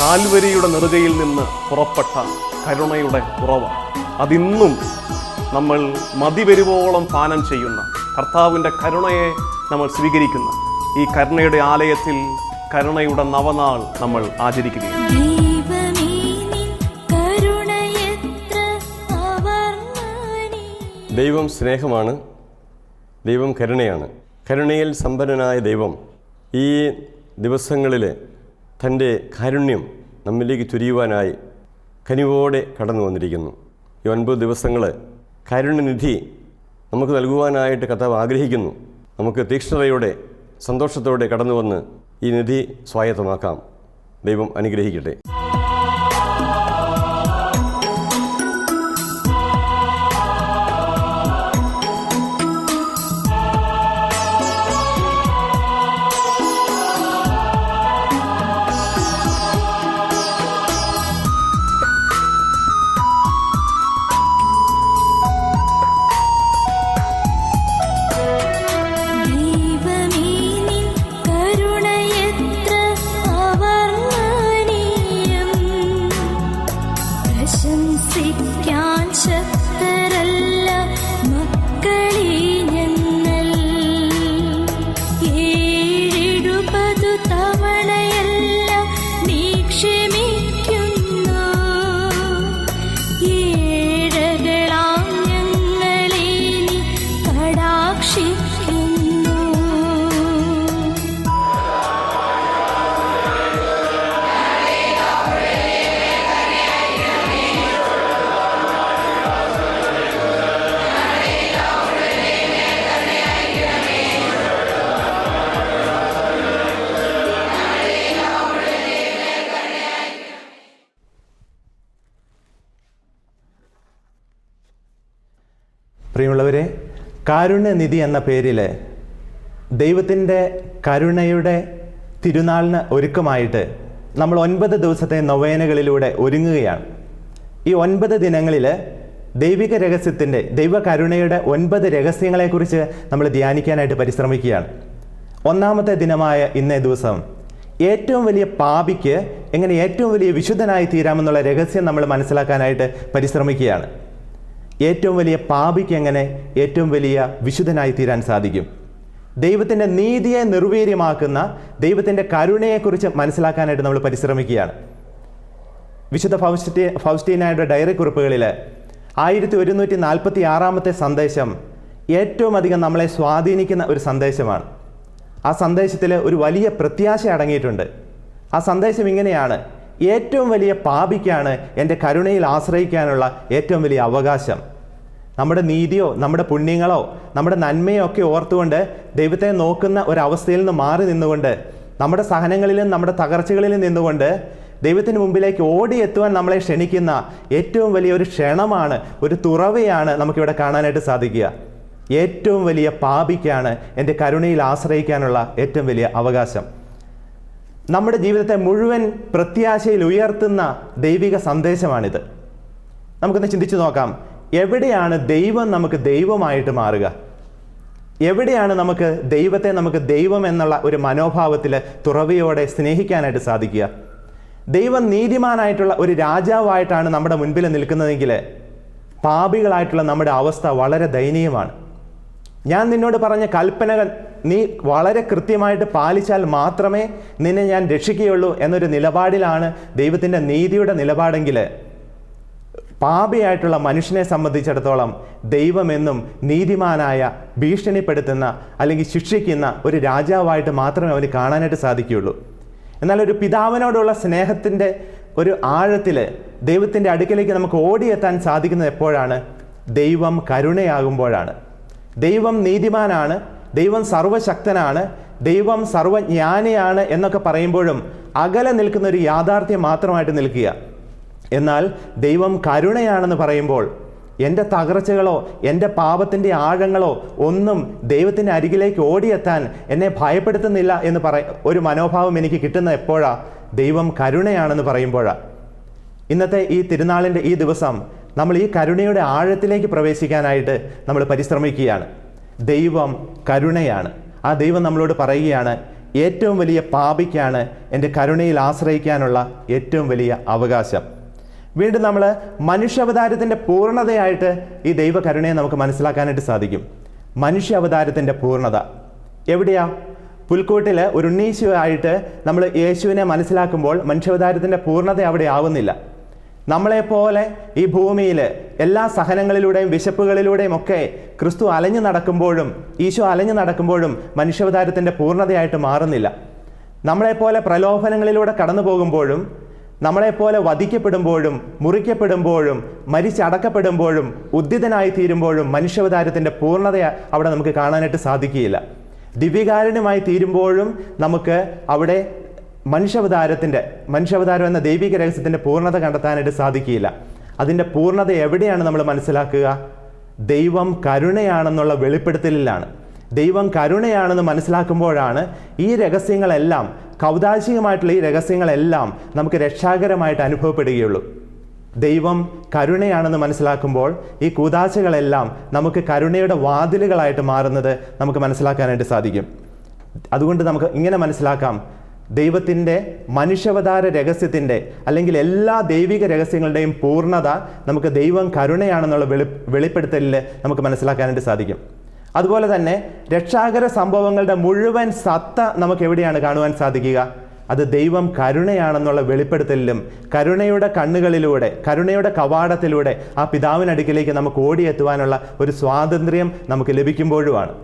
കാൽവരിയുടെ നെറുകയിൽ നിന്ന് പുറപ്പെട്ട കരുണയുടെ ഉറവ. അതിന്നും നമ്മൾ മതിവരുവോളം പാനം ചെയ്യുന്ന കർത്താവിൻ്റെ കരുണയെ നമ്മൾ സ്വീകരിക്കുന്ന ഈ കരുണയുടെ ആലയത്തിൽ കരുണയുടെ നവനാൾ നമ്മൾ ആചരിക്കുകയാണ്. ദൈവം സ്നേഹമാണ്, ദൈവം കരുണയാണ്. കരുണയിൽ സമ്പന്നനായ ദൈവം ഈ ദിവസങ്ങളിൽ തൻ്റെ കാരുണ്യം നമ്മിലേക്ക് ചൊരിയുവാനായി കനിവോടെ കടന്നു വന്നിരിക്കുന്നു. ഈ 9 ദിവസങ്ങൾ കാരുണ്യനിധി നമുക്ക് നൽകുവാനായിട്ട് കർത്താവ് ആഗ്രഹിക്കുന്നു. നമുക്ക് തീക്ഷ്ണതയോടെ സന്തോഷത്തോടെ കടന്നു വന്ന് ഈ നിധി സ്വായത്തമാക്കാം. ദൈവം അനുഗ്രഹിക്കട്ടെ. പ്രിയമുള്ളവരെ, കാരുണ്യനിധി എന്ന പേരിൽ ദൈവത്തിൻ്റെ കരുണയുടെ തിരുനാളിന് ഒരുക്കമായിട്ട് നമ്മൾ 9 ദിവസത്തെ നൊവേനകളിലൂടെ ഒരുങ്ങുകയാണ്. ഈ 9 ദിനങ്ങളിൽ ദൈവിക രഹസ്യത്തിൻ്റെ ദൈവകരുണയുടെ 9 രഹസ്യങ്ങളെക്കുറിച്ച് നമ്മൾ ധ്യാനിക്കാനായിട്ട് പരിശ്രമിക്കുകയാണ്. 1-ാമത്തെ ദിനമായ ഇന്നേ ദിവസം ഏറ്റവും വലിയ പാപിക്ക് എങ്ങനെ ഏറ്റവും വലിയ വിശുദ്ധനായി തീരാമെന്നുള്ള രഹസ്യം നമ്മൾ മനസ്സിലാക്കാനായിട്ട് പരിശ്രമിക്കുകയാണ്. ഏറ്റവും വലിയ പാപിക്ക് എങ്ങനെ ഏറ്റവും വലിയ വിശുദ്ധനായി തീരാൻ സാധിക്കും? ദൈവത്തിൻ്റെ നീതിയെ നിർവീര്യമാക്കുന്ന ദൈവത്തിൻ്റെ കരുണയെക്കുറിച്ച് മനസ്സിലാക്കാനായിട്ട് നമ്മൾ പരിശ്രമിക്കുകയാണ്. വിശുദ്ധ ഫൗസ്റ്റീനായുടെ ഡയറി കുറിപ്പുകളിൽ 1146-ാമത്തെ സന്ദേശം ഏറ്റവും അധികം നമ്മളെ സ്വാധീനിക്കുന്ന ഒരു സന്ദേശമാണ്. ആ സന്ദേശത്തിൽ ഒരു വലിയ പ്രത്യാശ അടങ്ങിയിട്ടുണ്ട്. ആ സന്ദേശം ഇങ്ങനെയാണ്: ഏറ്റവും വലിയ പാപിക്കാണ് എൻ്റെ കരുണയിൽ ആശ്രയിക്കാനുള്ള ഏറ്റവും വലിയ അവകാശം. നമ്മുടെ നീതിയോ നമ്മുടെ പുണ്യങ്ങളോ നമ്മുടെ നന്മയോ ഒക്കെ ഓർത്തുകൊണ്ട് ദൈവത്തെ നോക്കുന്ന ഒരവസ്ഥയിൽ നിന്ന് മാറി നിന്നുകൊണ്ട് നമ്മുടെ സഹനങ്ങളിലും നമ്മുടെ തകർച്ചകളിലും നിന്നുകൊണ്ട് ദൈവത്തിന് മുമ്പിലേക്ക് ഓടിയെത്തുവാൻ നമ്മളെ ക്ഷണിക്കുന്ന ഏറ്റവും വലിയൊരു ക്ഷണമാണ്, ഒരു തുറവയാണ് നമുക്കിവിടെ കാണാനായിട്ട് സാധിക്കുക. ഏറ്റവും വലിയ പാപിക്കാണ് എൻ്റെ കരുണയിൽ ആശ്രയിക്കാനുള്ള ഏറ്റവും വലിയ അവകാശം. നമ്മുടെ ജീവിതത്തെ മുഴുവൻ പ്രത്യാശയിൽ ഉയർത്തുന്ന ദൈവിക സന്ദേശമാണിത്. നമുക്കൊന്ന് ചിന്തിച്ചു നോക്കാം. എവിടെയാണ് ദൈവം നമുക്ക് ദൈവമായിട്ട് മാറുക? എവിടെയാണ് നമുക്ക് ദൈവം എന്നുള്ള ഒരു മനോഭാവത്തിൽ തുറവിയോടെ സ്നേഹിക്കാനായിട്ട് സാധിക്കുക? ദൈവം നീതിമാനായിട്ടുള്ള ഒരു രാജാവായിട്ടാണ് നമ്മുടെ മുൻപിൽ നിൽക്കുന്നതെങ്കിൽ പാപികളായിട്ടുള്ള നമ്മുടെ അവസ്ഥ വളരെ ദയനീയമാണ്. ഞാൻ നിന്നോട് പറഞ്ഞ കൽപ്പനകൾ നീ വളരെ കൃത്യമായിട്ട് പാലിച്ചാൽ മാത്രമേ നിന്നെ ഞാൻ രക്ഷിക്കുകയുള്ളൂ എന്നൊരു നിലപാടിലാണ് ദൈവത്തിൻ്റെ നീതിയുടെ നിലപാടെങ്കിൽ, പാപിയായിട്ടുള്ള മനുഷ്യനെ സംബന്ധിച്ചിടത്തോളം ദൈവമെന്നും നീതിമാനായ, ഭീഷണിപ്പെടുത്തുന്ന അല്ലെങ്കിൽ ശിക്ഷിക്കുന്ന ഒരു രാജാവായിട്ട് മാത്രമേ അവന് കാണാനായിട്ട് സാധിക്കുകയുള്ളൂ. എന്നാൽ ഒരു പിതാവിനോടുള്ള സ്നേഹത്തിൻ്റെ ഒരു ആഴത്തിൽ ദൈവത്തിൻ്റെ അടുക്കലേക്ക് നമുക്ക് ഓടിയെത്താൻ സാധിക്കുന്നത് എപ്പോഴാണ്? ദൈവം കരുണയാകുമ്പോഴാണ്. ദൈവം നീതിമാനാണ്, ദൈവം സർവശക്തനാണ്, ദൈവം സർവജ്ഞാനിയാണ് എന്നൊക്കെ പറയുമ്പോഴും അകലെ നിൽക്കുന്ന ഒരു യാഥാർത്ഥ്യം മാത്രമായിട്ട് നിൽക്കുക. എന്നാൽ ദൈവം കരുണയാണെന്ന് പറയുമ്പോൾ എൻ്റെ തകർച്ചകളോ എൻ്റെ പാപത്തിൻ്റെ ആഴങ്ങളോ ഒന്നും ദൈവത്തിൻ്റെ അരികിലേക്ക് ഓടിയെത്താൻ എന്നെ ഭയപ്പെടുത്തുന്നില്ല എന്ന് ഒരു മനോഭാവം എനിക്ക് കിട്ടുന്ന എപ്പോഴാണ്? ദൈവം കരുണയാണെന്ന് പറയുമ്പോഴാണ്. ഇന്നത്തെ ഈ തിരുനാളിൻ്റെ ഈ ദിവസം നമ്മൾ ഈ കരുണയുടെ ആഴത്തിലേക്ക് പ്രവേശിക്കാനായിട്ട് നമ്മൾ പരിശ്രമിക്കുകയാണ്. ദൈവം കരുണയാണ്. ആ ദൈവം നമ്മളോട് പറയുകയാണ്, ഏറ്റവും വലിയ പാപിക്കാണ് എൻ്റെ കരുണയിൽ ആശ്രയിക്കാനുള്ള ഏറ്റവും വലിയ അവകാശം. വീണ്ടും നമ്മൾ മനുഷ്യാവതാരത്തിൻ്റെ പൂർണ്ണതയായിട്ട് ഈ ദൈവകരുണയെ നമുക്ക് മനസ്സിലാക്കാനായിട്ട് സാധിക്കും. മനുഷ്യാവതാരത്തിൻ്റെ പൂർണ്ണത എവിടെയാ? പുൽക്കൂട്ടിൽ ഒരു ഉണ്ണീശുവായിട്ട് നമ്മൾ യേശുവിനെ മനസ്സിലാക്കുമ്പോൾ മനുഷ്യാവതാരത്തിൻ്റെ പൂർണ്ണത അവിടെ ആവുന്നില്ല. നമ്മളെപ്പോലെ ഈ ഭൂമിയിൽ എല്ലാ സഹനങ്ങളിലൂടെയും വിശപ്പുകളിലൂടെയും ഒക്കെ ക്രിസ്തു അലഞ്ഞു നടക്കുമ്പോഴും ഈശോ അലഞ്ഞു നടക്കുമ്പോഴും മനുഷ്യാവതാരത്തിൻ്റെ പൂർണ്ണതയായിട്ട് മാറുന്നില്ല. നമ്മളെപ്പോലെ പ്രലോഭനങ്ങളിലൂടെ കടന്നു പോകുമ്പോഴും നമ്മളെപ്പോലെ വധിക്കപ്പെടുമ്പോഴും മുറിക്കപ്പെടുമ്പോഴും മരിച്ചടക്കപ്പെടുമ്പോഴും ഉദ്ധിതനായി തീരുമ്പോഴും മനുഷ്യാവതാരത്തിൻ്റെ പൂർണ്ണത അവിടെ നമുക്ക് കാണാനായിട്ട് സാധിക്കുകയില്ല. ദിവ്യകാരുണ്യമായി തീരുമ്പോഴും നമുക്ക് അവിടെ മനുഷ്യാവതാരം എന്ന ദൈവിക രഹസ്യത്തിൻ്റെ പൂർണ്ണത കണ്ടെത്താനായിട്ട് സാധിക്കുകയില്ല. അതിൻ്റെ പൂർണ്ണത എവിടെയാണ് നമ്മൾ മനസ്സിലാക്കുക? ദൈവം കരുണയാണെന്നുള്ള വെളിപ്പെടുത്തലിലാണ്. ദൈവം കരുണയാണെന്ന് മനസ്സിലാക്കുമ്പോഴാണ് ഈ രഹസ്യങ്ങളെല്ലാം, കൗതാശികമായിട്ടുള്ള ഈ രഹസ്യങ്ങളെല്ലാം നമുക്ക് രക്ഷാകരമായിട്ട് അനുഭവപ്പെടുകയുള്ളൂ. ദൈവം കരുണയാണെന്ന് മനസ്സിലാക്കുമ്പോൾ ഈ കൂതാശകളെല്ലാം നമുക്ക് കരുണയുടെ വാതിലുകളായിട്ട് മാറുന്നത് നമുക്ക് മനസ്സിലാക്കാനായിട്ട് സാധിക്കും. അതുകൊണ്ട് നമുക്ക് ഇങ്ങനെ മനസ്സിലാക്കാം, ദൈവത്തിൻ്റെ മനുഷ്യാവതാര രഹസ്യത്തിൻ്റെ അല്ലെങ്കിൽ എല്ലാ ദൈവിക രഹസ്യങ്ങളുടെയും പൂർണ്ണത നമുക്ക് ദൈവം കരുണയാണെന്നുള്ള വെളിപ്പെടുത്തലിൽ നമുക്ക് മനസ്സിലാക്കാനായിട്ട് സാധിക്കും. അതുപോലെ തന്നെ രക്ഷാകര സംഭവങ്ങളുടെ മുഴുവൻ സത്ത നമുക്ക് എവിടെയാണ് കാണുവാൻ സാധിക്കുക? അത് ദൈവം കരുണയാണെന്നുള്ള വെളിപ്പെടുത്തലിലും കരുണയുടെ കണ്ണുകളിലൂടെ, കരുണയുടെ കവാടത്തിലൂടെ ആ പിതാവിനടുക്കിലേക്ക് നമുക്ക് ഓടിയെത്തുവാനുള്ള ഒരു സ്വാതന്ത്ര്യം നമുക്ക് ലഭിക്കുമ്പോഴുമാണ്.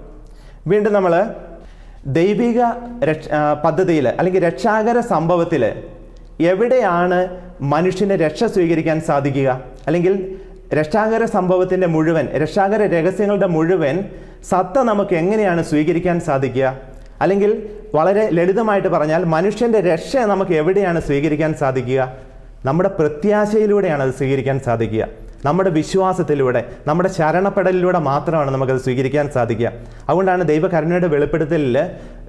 വീണ്ടും നമ്മൾ ദൈവിക പദ്ധതിയിൽ അല്ലെങ്കിൽ രക്ഷാകര സംഭവത്തിൽ എവിടെയാണ് മനുഷ്യന് രക്ഷ സ്വീകരിക്കാൻ സാധിക്കുക? അല്ലെങ്കിൽ രക്ഷാകര സംഭവത്തിൻ്റെ മുഴുവൻ, രക്ഷാകര രഹസ്യങ്ങളുടെ മുഴുവൻ സത്ത നമുക്ക് എങ്ങനെയാണ് സ്വീകരിക്കാൻ സാധിക്കുക? അല്ലെങ്കിൽ വളരെ ലളിതമായിട്ട് പറഞ്ഞാൽ മനുഷ്യൻ്റെ രക്ഷ നമുക്ക് എവിടെയാണ് സ്വീകരിക്കാൻ സാധിക്കുക? നമ്മുടെ പ്രത്യാശയിലൂടെയാണ് അത് സ്വീകരിക്കാൻ സാധിക്കുക. നമ്മുടെ വിശ്വാസത്തിലൂടെ, നമ്മുടെ ശരണപ്പെടലിലൂടെ മാത്രമാണ് നമുക്കത് സ്വീകരിക്കാൻ സാധിക്കുക. അതുകൊണ്ടാണ് ദൈവകരുണയുടെ വെളിപ്പെടുത്തലിൽ,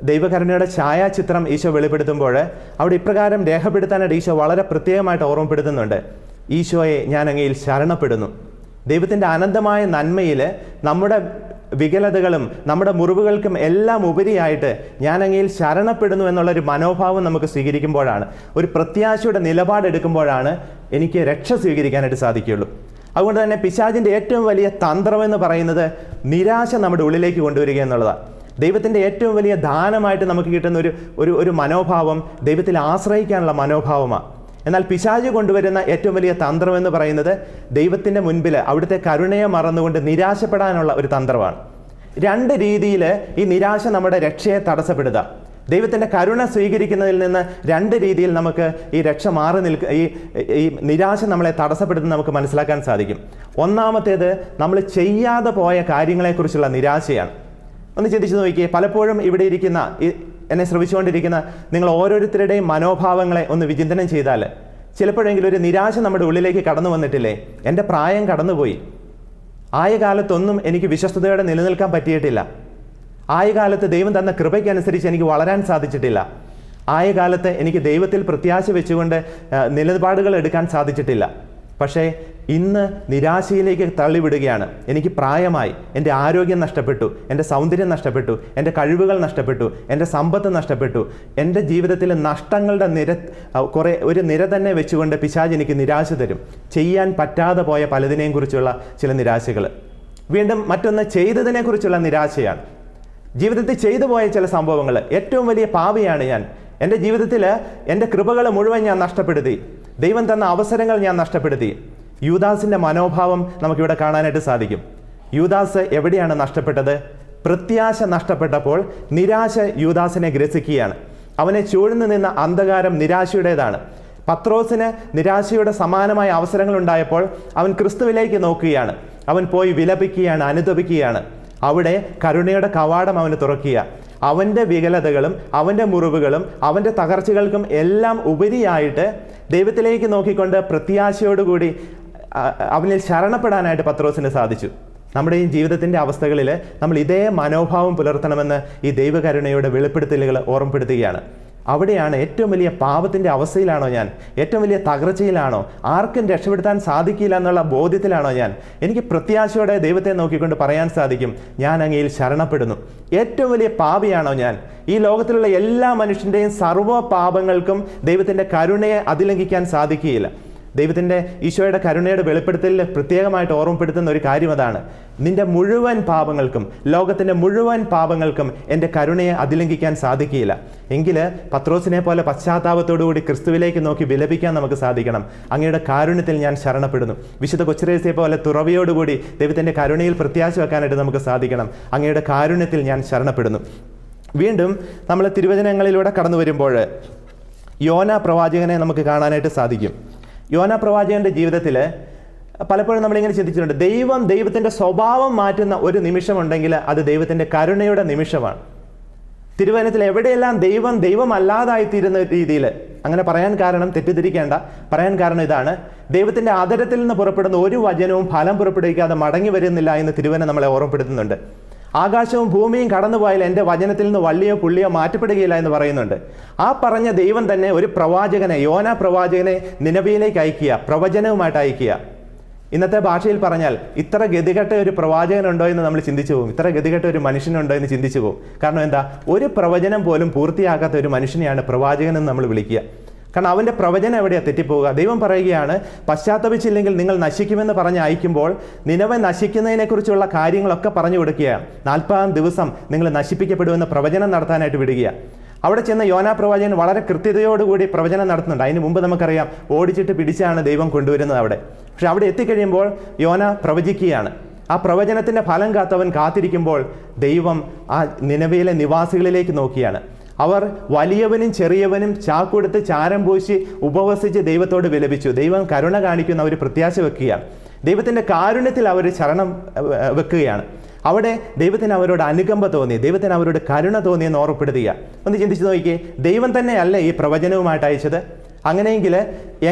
ദൈവകരുണയുടെ ഛായാചിത്രം ഈശോ വെളിപ്പെടുത്തുമ്പോൾ അവിടെ ഇപ്രകാരം രേഖപ്പെടുത്താനായിട്ട് ഈശോ വളരെ പ്രത്യേകമായിട്ട് ഓർമ്മപ്പെടുത്തുന്നുണ്ട്. ഈശോയെ, ഞാൻ അങ്ങയിൽ ശരണപ്പെടുന്നു. ദൈവത്തിൻ്റെ അനന്തമായ നന്മയിൽ നമ്മുടെ വികലതകളും നമ്മുടെ മുറിവുകൾക്കും എല്ലാം ഉപരിയായിട്ട് ഞാൻ അങ്ങയിൽ ശരണപ്പെടുന്നു എന്നുള്ളൊരു മനോഭാവം നമുക്ക് സ്വീകരിക്കുമ്പോഴാണ്, ഒരു പ്രത്യാശയുടെ നിലപാടെടുക്കുമ്പോഴാണ് എനിക്ക് രക്ഷ സ്വീകരിക്കാനായിട്ട് സാധിക്കുകയുള്ളൂ. അതുകൊണ്ട് തന്നെ പിശാചിൻ്റെ ഏറ്റവും വലിയ തന്ത്രമെന്ന് പറയുന്നത് നിരാശ നമ്മുടെ ഉള്ളിലേക്ക് കൊണ്ടുവരിക എന്നുള്ളതാണ്. ദൈവത്തിൻ്റെ ഏറ്റവും വലിയ ദാനമായിട്ട് നമുക്ക് കിട്ടുന്ന ഒരു മനോഭാവം ദൈവത്തിൽ ആശ്രയിക്കാനുള്ള മനോഭാവമാണ്. എന്നാൽ പിശാച് കൊണ്ടുവരുന്ന ഏറ്റവും വലിയ തന്ത്രം എന്ന് പറയുന്നത് ദൈവത്തിൻ്റെ മുൻപിൽ അവിടുത്തെ കരുണയെ മറന്നുകൊണ്ട് നിരാശപ്പെടാനുള്ള ഒരു തന്ത്രമാണ്. രണ്ട് രീതിയിൽ ഈ നിരാശ നമ്മുടെ രക്ഷയെ തടസ്സപ്പെടുക. ദൈവത്തിൻ്റെ കരുണ സ്വീകരിക്കുന്നതിൽ നിന്ന് രണ്ട് രീതിയിൽ നമുക്ക് ഈ രക്ഷ ഈ നിരാശ നമ്മളെ തടസ്സപ്പെടുത്തുന്നത് നമുക്ക് മനസ്സിലാക്കാൻ സാധിക്കും. ഒന്നാമത്തേത്, നമ്മൾ ചെയ്യാതെ പോയ കാര്യങ്ങളെക്കുറിച്ചുള്ള നിരാശയാണ്. ഒന്ന് ചിന്തിച്ച് നോക്കിയേ, പലപ്പോഴും ഇവിടെ ഇരിക്കുന്ന എന്നെ ശ്രമിച്ചുകൊണ്ടിരിക്കുന്ന നിങ്ങൾ ഓരോരുത്തരുടെയും മനോഭാവങ്ങളെ ഒന്ന് വിചിന്തനം ചെയ്താൽ ചിലപ്പോഴെങ്കിലും ഒരു നിരാശ നമ്മുടെ ഉള്ളിലേക്ക് കടന്നു വന്നിട്ടില്ലേ? എൻ്റെ പ്രായം കടന്നുപോയി, ആയ കാലത്തൊന്നും എനിക്ക് വിശ്വസ്തയോടെ നിലനിൽക്കാൻ പറ്റിയിട്ടില്ല, ആയ കാലത്ത് ദൈവം തന്ന കൃപയ്ക്കനുസരിച്ച് എനിക്ക് വളരാൻ സാധിച്ചിട്ടില്ല, ആയ കാലത്ത് എനിക്ക് ദൈവത്തിൽ പ്രത്യാശ വെച്ചുകൊണ്ട് നിലപാടുകൾ എടുക്കാൻ സാധിച്ചിട്ടില്ല. പക്ഷേ ഇന്ന് നിരാശയിലേക്ക് തള്ളിവിടുകയാണ്. എനിക്ക് പ്രായമായി, എൻ്റെ ആരോഗ്യം നഷ്ടപ്പെട്ടു, എൻ്റെ സൗന്ദര്യം നഷ്ടപ്പെട്ടു, എൻ്റെ കഴിവുകൾ നഷ്ടപ്പെട്ടു, എൻ്റെ സമ്പത്ത് നഷ്ടപ്പെട്ടു, എൻ്റെ ജീവിതത്തിലെ നഷ്ടങ്ങളുടെ ഒരു നിര തന്നെ വെച്ചുകൊണ്ട് പിശാച് എനിക്ക് നിരാശ തരും. ചെയ്യാൻ പറ്റാതെ പോയ പലതിനെയും കുറിച്ചുള്ള ചില നിരാശകൾ. വീണ്ടും മറ്റൊന്ന്, ചെയ്തതിനെക്കുറിച്ചുള്ള നിരാശയാണ്. ജീവിതത്തിൽ ചെയ്തു പോയ ചില സംഭവങ്ങൾ, ഏറ്റവും വലിയ പാപിയാണ് ഞാൻ, എൻ്റെ ജീവിതത്തിൽ എൻ്റെ കൃപകൾ മുഴുവൻ ഞാൻ നഷ്ടപ്പെടുത്തി, ദൈവം തന്ന അവസരങ്ങൾ ഞാൻ നഷ്ടപ്പെടുത്തി. യൂദാസിൻ്റെ മനോഭാവം നമുക്കിവിടെ കാണാനായിട്ട് സാധിക്കും. യൂദാസ് എവിടെയാണ് നഷ്ടപ്പെട്ടത്? പ്രത്യാശ നഷ്ടപ്പെട്ടപ്പോൾ നിരാശ യൂദാസിനെ ഗ്രസിക്കുകയാണ്. അവനെ ചൂഴ്ന്നു നിന്ന അന്ധകാരം നിരാശയുടേതാണ്. പത്രോസിന് നിരാശയുടെ സമാനമായ അവസരങ്ങൾ ഉണ്ടായപ്പോൾ അവൻ ക്രിസ്തുവിലേക്ക് നോക്കുകയാണ്. അവൻ പോയി വിലപിക്കുകയാണ്, അനുതപിക്കുകയാണ്. അവിടെ കരുണയുടെ കവാടം അവന് തുറക്കുക. അവൻ്റെ വികലതകളും അവൻ്റെ മുറിവുകളും അവൻ്റെ തകർച്ചകൾക്കും എല്ലാം ഉപരിയായിട്ട് ദൈവത്തിലേക്ക് നോക്കിക്കൊണ്ട് പ്രത്യാശയോടുകൂടി അവനിൽ ശരണപ്പെടാനായിട്ട് പത്രോസിന് സാധിച്ചു. നമ്മുടെ ഈ ജീവിതത്തിൻ്റെ അവസ്ഥകളിൽ നമ്മൾ ഇതേ മനോഭാവം പുലർത്തണമെന്ന് ഈ ദൈവകരുണയുടെ വെളിപ്പെടുത്തലുകൾ ഓർമ്മപ്പെടുത്തുകയാണ്. അവിടെയാണ് ഏറ്റവും വലിയ പാപത്തിൻ്റെ അവസ്ഥയിലാണോ ഞാൻ, ഏറ്റവും വലിയ തകർച്ചയിലാണോ, ആർക്കും രക്ഷപ്പെടുത്താൻ സാധിക്കില്ല എന്നുള്ള ബോധ്യത്തിലാണോ ഞാൻ, എനിക്ക് പ്രത്യാശയോടെ ദൈവത്തെ നോക്കിക്കൊണ്ട് പറയാൻ സാധിക്കും, ഞാൻ അങ്ങയിൽ ശരണപ്പെടുന്നു. ഏറ്റവും വലിയ പാപിയാണോ ഞാൻ? ഈ ലോകത്തിലുള്ള എല്ലാ മനുഷ്യൻ്റെയും സർവ്വ പാപങ്ങൾക്കും ദൈവത്തിൻ്റെ കരുണയെ അതിലംഘിക്കാൻ സാധിക്കുകയില്ല. ദൈവത്തിൻ്റെ ഈശോയുടെ കരുണയുടെ വെളിപ്പെടുത്തലിൽ പ്രത്യേകമായിട്ട് ഓർമ്മപ്പെടുത്തുന്ന ഒരു കാര്യം അതാണ്, നിന്റെ മുഴുവൻ പാപങ്ങൾക്കും, ലോകത്തിൻ്റെ മുഴുവൻ പാപങ്ങൾക്കും എൻ്റെ കരുണയെ അതിലംഘിക്കാൻ സാധിക്കുകയില്ല. എങ്കിൽ പത്രോസിനെ പോലെ പശ്ചാത്താപത്തോടുകൂടി ക്രിസ്തുവിലേക്ക് നോക്കി വിലപിക്കാൻ നമുക്ക് സാധിക്കണം. അങ്ങയുടെ കാരുണ്യത്തിൽ ഞാൻ ശരണപ്പെടുന്നു. വിശുദ്ധ കൊച്ചുരേസ്യയെ പോലെ തുറവിയോടുകൂടി ദൈവത്തിൻ്റെ കരുണയിൽ പ്രത്യാശ വെക്കാനായിട്ട് നമുക്ക് സാധിക്കണം. അങ്ങയുടെ കാരുണ്യത്തിൽ ഞാൻ ശരണപ്പെടുന്നു. വീണ്ടും നമ്മൾ തിരുവചനങ്ങളിലൂടെ കടന്നു വരുമ്പോൾ യോന പ്രവാചകനെ നമുക്ക് കാണാനായിട്ട് സാധിക്കും. യോന പ്രവാചകൻ്റെ ജീവിതത്തിൽ പലപ്പോഴും നമ്മളിങ്ങനെ ചിന്തിച്ചിട്ടുണ്ട്, ദൈവത്തിൻ്റെ സ്വഭാവം മാറ്റുന്ന ഒരു നിമിഷമുണ്ടെങ്കിൽ അത് ദൈവത്തിൻ്റെ കരുണയുടെ നിമിഷമാണ്. തിരുവചനത്തിൽ എവിടെയെല്ലാം ദൈവമല്ലാതായിത്തീരുന്ന രീതിയിൽ, അങ്ങനെ പറയാൻ കാരണം തെറ്റിദ്ധരിക്കേണ്ട, പറയാൻ കാരണം ഇതാണ്, ദൈവത്തിൻ്റെ ആദരത്തിൽ നിന്ന് പുറപ്പെടുന്ന ഒരു വചനവും ഫലം പുറപ്പെടുവിക്കാതെ മടങ്ങി വരുന്നില്ല എന്ന് തിരുവചനം നമ്മളെ ഓർമ്മപ്പെടുത്തുന്നുണ്ട്. ആകാശവും ഭൂമിയും കടന്നുപോയാൽ എൻ്റെ വചനത്തിൽ നിന്ന് വള്ളിയോ പുള്ളിയോ മാറ്റപ്പെടുകയില്ല എന്ന് പറയുന്നുണ്ട്. ആ പറഞ്ഞ ദൈവം തന്നെ ഒരു പ്രവാചകനെ, യോന പ്രവാചകനെ നിനവയിലേക്ക് അയക്കുക, പ്രവചനവുമായിട്ട് അയക്കുക. ഇന്നത്തെ ഭാഷയിൽ പറഞ്ഞാൽ ഇത്ര ഗതികെട്ട ഒരു പ്രവാചകനുണ്ടോ എന്ന് നമ്മൾ ചിന്തിച്ചു പോകും, ഇത്ര ഗതികെട്ട ഒരു മനുഷ്യനുണ്ടോ എന്ന് ചിന്തിച്ചു പോകും. കാരണം എന്താ, ഒരു പ്രവചനം പോലും പൂർത്തിയാക്കാത്ത ഒരു മനുഷ്യനെയാണ് പ്രവാചകൻ എന്ന് നമ്മൾ വിളിക്കുക. കാരണം അവൻ്റെ പ്രവചനം എവിടെയാണ് തെറ്റിപ്പോവുക? ദൈവം പറയുകയാണ്, പശ്ചാത്തപിച്ചില്ലെങ്കിൽ നിങ്ങൾ നശിക്കുമെന്ന് പറഞ്ഞ് അയക്കുമ്പോൾ നിനവെ നശിക്കുന്നതിനെക്കുറിച്ചുള്ള കാര്യങ്ങളൊക്കെ പറഞ്ഞു കൊടുക്കുകയാണ്. 40 ദിവസം നിങ്ങൾ നശിപ്പിക്കപ്പെടുമെന്ന് പ്രവചനം നടത്താനായിട്ട് വിടുകയാണ്. അവിടെ ചെന്ന് യോനാ പ്രവാചകൻ വളരെ കൃത്യതയോടുകൂടി പ്രവചനം നടത്തുന്നുണ്ട്. അതിന് മുമ്പ് നമുക്കറിയാം, ഓടിച്ചിട്ട് പിടിച്ചാണ് ദൈവം കൊണ്ടുവരുന്നത് അവിടെ. പക്ഷെ അവിടെ എത്തിക്കഴിയുമ്പോൾ യോന പ്രവചിക്കുകയാണ്. ആ പ്രവചനത്തിൻ്റെ ഫലം കാത്തവൻ കാത്തിരിക്കുമ്പോൾ ദൈവം ആ നിനവയിലെ നിവാസികളിലേക്ക് നോക്കിയാണ്. അവർ വലിയവനും ചെറിയവനും ചാക്കൊടുത്ത് ചാരം പൂശി ഉപവസിച്ച് ദൈവത്തോട് വിലപിച്ചു. ദൈവം കരുണ കാണിക്കുന്ന അവർ പ്രത്യാശ വെക്കുകയാണ്. ദൈവത്തിൻ്റെ കാരുണ്യത്തിൽ അവർ ശരണം വെക്കുകയാണ്. അവിടെ ദൈവത്തിന് അവരോട് അനുകമ്പ തോന്നി, ദൈവത്തിന് അവരോട് കരുണ തോന്നിയെന്ന് ഓർമ്മപ്പെടുത്തുക. ഒന്ന് ചിന്തിച്ച് നോക്കിയേ, ദൈവം തന്നെയല്ലേ ഈ പ്രവചനവുമായിട്ട് അയച്ചത്? അങ്ങനെയെങ്കിൽ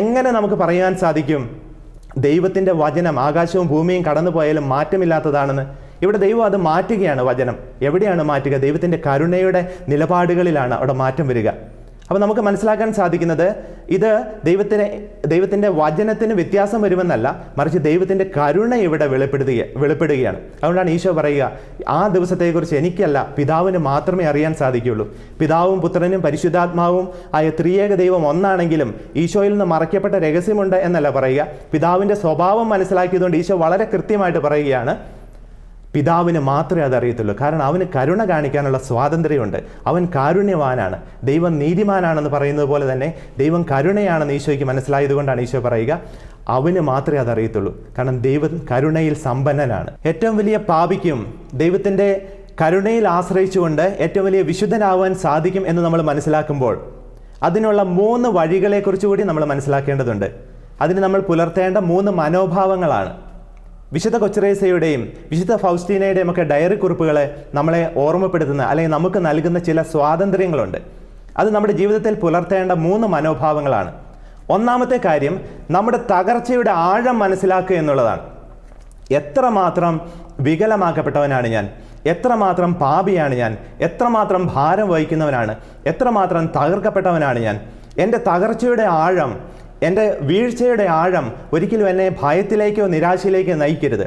എങ്ങനെ നമുക്ക് പറയാൻ സാധിക്കും ദൈവത്തിൻ്റെ വചനം ആകാശവും ഭൂമിയും കടന്നു പോയാലും മാറ്റമില്ലാത്തതാണെന്ന്? ഇവിടെ ദൈവം അത് മാറ്റുകയാണ്. വചനം എവിടെയാണ് മാറ്റുക? ദൈവത്തിൻ്റെ കരുണയുടെ നിലപാടുകളിലാണ് അവിടെ മാറ്റം വരിക. അപ്പോൾ നമുക്ക് മനസ്സിലാക്കാൻ സാധിക്കുന്നത് ഇത് ദൈവത്തിൻ്റെ വചനത്തിന് വ്യത്യാസം വരുമെന്നല്ല, മറിച്ച് ദൈവത്തിൻ്റെ കരുണ ഇവിടെ വെളിപ്പെടുകയാണ്. അതുകൊണ്ടാണ് ഈശോ പറയുക, ആ ദിവസത്തെക്കുറിച്ച് എനിക്കല്ല, പിതാവിന് മാത്രമേ അറിയാൻ സാധിക്കുകയുള്ളൂ. പിതാവും പുത്രനും പരിശുദ്ധാത്മാവും ആയ ത്രിയേക ദൈവം ഒന്നാണെങ്കിലും ഈശോയിൽ നിന്ന് മറയ്ക്കപ്പെട്ട രഹസ്യമുണ്ട് എന്നല്ല പറയുക. പിതാവിൻ്റെ സ്വഭാവം മനസ്സിലാക്കിയതുകൊണ്ട് ഈശോ വളരെ കൃത്യമായിട്ട് പറയുകയാണ്, പിതാവിന് മാത്രമേ അതറിയത്തുള്ളൂ. കാരണം അവന് കരുണ കാണിക്കാനുള്ള സ്വാതന്ത്ര്യമുണ്ട്. അവൻ കാരുണ്യവാനാണ്. ദൈവം നീതിമാനാണെന്ന് പറയുന്നത് പോലെ തന്നെ ദൈവം കരുണയാണെന്ന് ഈശോയ്ക്ക് മനസ്സിലായതുകൊണ്ടാണ് ഈശോ പറയുക, അവന് മാത്രമേ അതറിയത്തുള്ളൂ. കാരണം ദൈവം കരുണയിൽ സമ്പന്നനാണ്. ഏറ്റവും വലിയ പാപിക്കും ദൈവത്തിൻ്റെ കരുണയിൽ ആശ്രയിച്ചുകൊണ്ട് ഏറ്റവും വലിയ വിശുദ്ധനാവാൻ സാധിക്കും എന്ന് നമ്മൾ മനസ്സിലാക്കുമ്പോൾ അതിനുള്ള 3 വഴികളെക്കുറിച്ച് കൂടി നമ്മൾ മനസ്സിലാക്കേണ്ടതുണ്ട്. അതിന് നമ്മൾ പുലർത്തേണ്ട 3 മനോഭാവങ്ങളാണ്. വിശുദ്ധ കൊച്ചുറേസയുടെയും വിശുദ്ധ ഫൗസ്റ്റീനയുടെയും ഒക്കെ ഡയറി കുറിപ്പുകളെ നമ്മളെ ഓർമ്മപ്പെടുത്തുന്ന, അല്ലെങ്കിൽ നമുക്ക് നൽകുന്ന ചില സ്വാതന്ത്ര്യങ്ങളുണ്ട്. അത് നമ്മുടെ ജീവിതത്തിൽ പുലർത്തേണ്ട 3 മനോഭാവങ്ങളാണ്. ഒന്നാമത്തെ കാര്യം, നമ്മുടെ തകർച്ചയുടെ ആഴം മനസ്സിലാക്കുക എന്നുള്ളതാണ്. എത്രമാത്രം വികലമാക്കപ്പെട്ടവനാണ് ഞാൻ, എത്രമാത്രം പാപിയാണ് ഞാൻ, എത്രമാത്രം ഭാരം വഹിക്കുന്നവനാണ്, എത്രമാത്രം തകർക്കപ്പെട്ടവനാണ് ഞാൻ. എൻ്റെ തകർച്ചയുടെ ആഴം, എൻ്റെ വീഴ്ചയുടെ ആഴം ഒരിക്കലും എന്നെ ഭയത്തിലേക്കോ നിരാശയിലേക്കോ നയിക്കരുത്.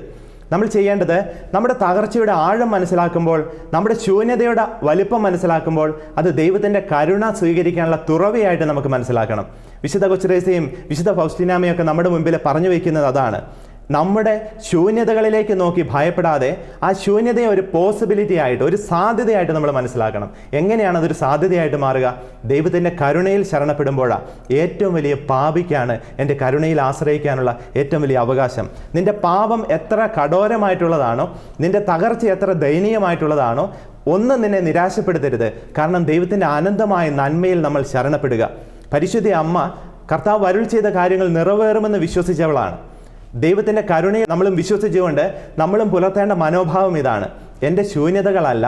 നമ്മൾ ചെയ്യേണ്ടത്, നമ്മുടെ തകർച്ചയുടെ ആഴം മനസ്സിലാക്കുമ്പോൾ, നമ്മുടെ ശൂന്യതയുടെ വലിപ്പം മനസ്സിലാക്കുമ്പോൾ അത് ദൈവത്തിൻ്റെ കരുണ സ്വീകരിക്കാനുള്ള തുറവിയായിട്ട് നമുക്ക് മനസ്സിലാക്കണം. വിശുദ്ധ കൊച്ചുറേസയും വിശുദ്ധ ഫൗസ്റ്റീനാമയും ഒക്കെ നമ്മുടെ മുമ്പിൽ പറഞ്ഞു വയ്ക്കുന്നത് അതാണ്. നമ്മുടെ ശൂന്യതകളിലേക്ക് നോക്കി ഭയപ്പെടാതെ ആ ശൂന്യതയെ ഒരു പോസിബിലിറ്റി ആയിട്ട്, ഒരു സാധ്യതയായിട്ട് നമ്മൾ മനസ്സിലാക്കണം. എങ്ങനെയാണ് അതൊരു സാധ്യതയായിട്ട് മാറുക? ദൈവത്തിൻ്റെ കരുണയിൽ ശരണപ്പെടുമ്പോഴാണ്. ഏറ്റവും വലിയ പാപിക്കാണ് എൻ്റെ കരുണയിൽ ആശ്രയിക്കാനുള്ള ഏറ്റവും വലിയ അവകാശം. നിൻ്റെ പാപം എത്ര കഠോരമായിട്ടുള്ളതാണോ, നിൻ്റെ തകർച്ച എത്ര ദയനീയമായിട്ടുള്ളതാണോ, ഒന്നും നിന്നെ നിരാശപ്പെടുത്തരുത്. കാരണം ദൈവത്തിൻ്റെ അനന്തമായ നന്മയിൽ നമ്മൾ ശരണപ്പെടുക. പരിശുദ്ധ അമ്മ കർത്താവ് അരുൾ ചെയ്ത കാര്യങ്ങൾ നിറവേറുമെന്ന് വിശ്വസിച്ചവളാണ്. ദൈവത്തിൻ്റെ കരുണയെ നമ്മളും വിശ്വസിച്ചുകൊണ്ട് നമ്മളും പുലർത്തേണ്ട മനോഭാവം ഇതാണ്. എൻ്റെ ശൂന്യതകളല്ല,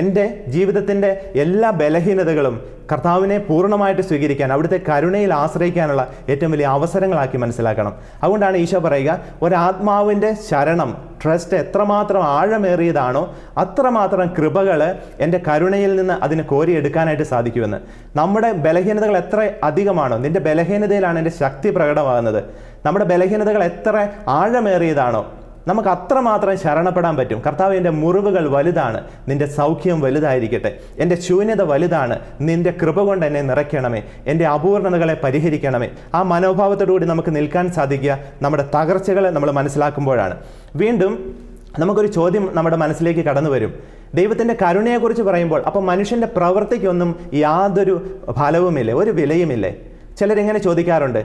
എൻ്റെ ജീവിതത്തിൻ്റെ എല്ലാ ബലഹീനതകളും കർത്താവിനെ പൂർണ്ണമായിട്ട് സ്വീകരിക്കാൻ, അവിടുത്തെ കരുണയിൽ ആശ്രയിക്കാനുള്ള ഏറ്റവും വലിയ അവസരങ്ങളാക്കി മനസ്സിലാക്കണം. അതുകൊണ്ടാണ് ഈശോ പറയുക, ഒരാത്മാവിൻ്റെ ശരണം, ട്രസ്റ്റ് എത്രമാത്രം ആഴമേറിയതാണോ അത്രമാത്രം കൃപകൾ എൻ്റെ കരുണയിൽ നിന്ന് അതിന് കോരിയെടുക്കാനായിട്ട് സാധിക്കുമെന്ന്. നമ്മുടെ ബലഹീനതകൾ എത്ര അധികമാണോ, നിൻ്റെ ബലഹീനതയിലാണ് എൻ്റെ ശക്തി പ്രകടമാകുന്നത്. നമ്മുടെ ബലഹീനതകൾ എത്ര ആഴമേറിയതാണോ നമുക്ക് അത്രമാത്രം ശരണപ്പെടാൻ പറ്റും. കർത്താവ്, എൻ്റെ മുറിവുകൾ വലുതാണ്, നിൻ്റെ സൗഖ്യം വലുതായിരിക്കട്ടെ. എൻ്റെ ശൂന്യത വലുതാണ്, നിൻ്റെ കൃപ കൊണ്ട് എന്നെ നിറയ്ക്കണമേ. എൻ്റെ അപൂർണതകളെ പരിഹരിക്കണമേ. ആ മനോഭാവത്തോടുകൂടി നമുക്ക് നിൽക്കാൻ സാധിക്കുക നമ്മുടെ തകർച്ചകളെ നമ്മൾ മനസ്സിലാക്കുമ്പോഴാണ്. വീണ്ടും നമുക്കൊരു ചോദ്യം നമ്മുടെ മനസ്സിലേക്ക് കടന്നു വരും. ദൈവത്തിൻ്റെ കരുണയെക്കുറിച്ച് പറയുമ്പോൾ അപ്പം മനുഷ്യൻ്റെ പ്രവൃത്തിക്കൊന്നും യാതൊരു ഫലവുമില്ലേ, ഒരു വിലയുമില്ലേ? ചിലരിങ്ങനെ ചോദിക്കാറുണ്ട്,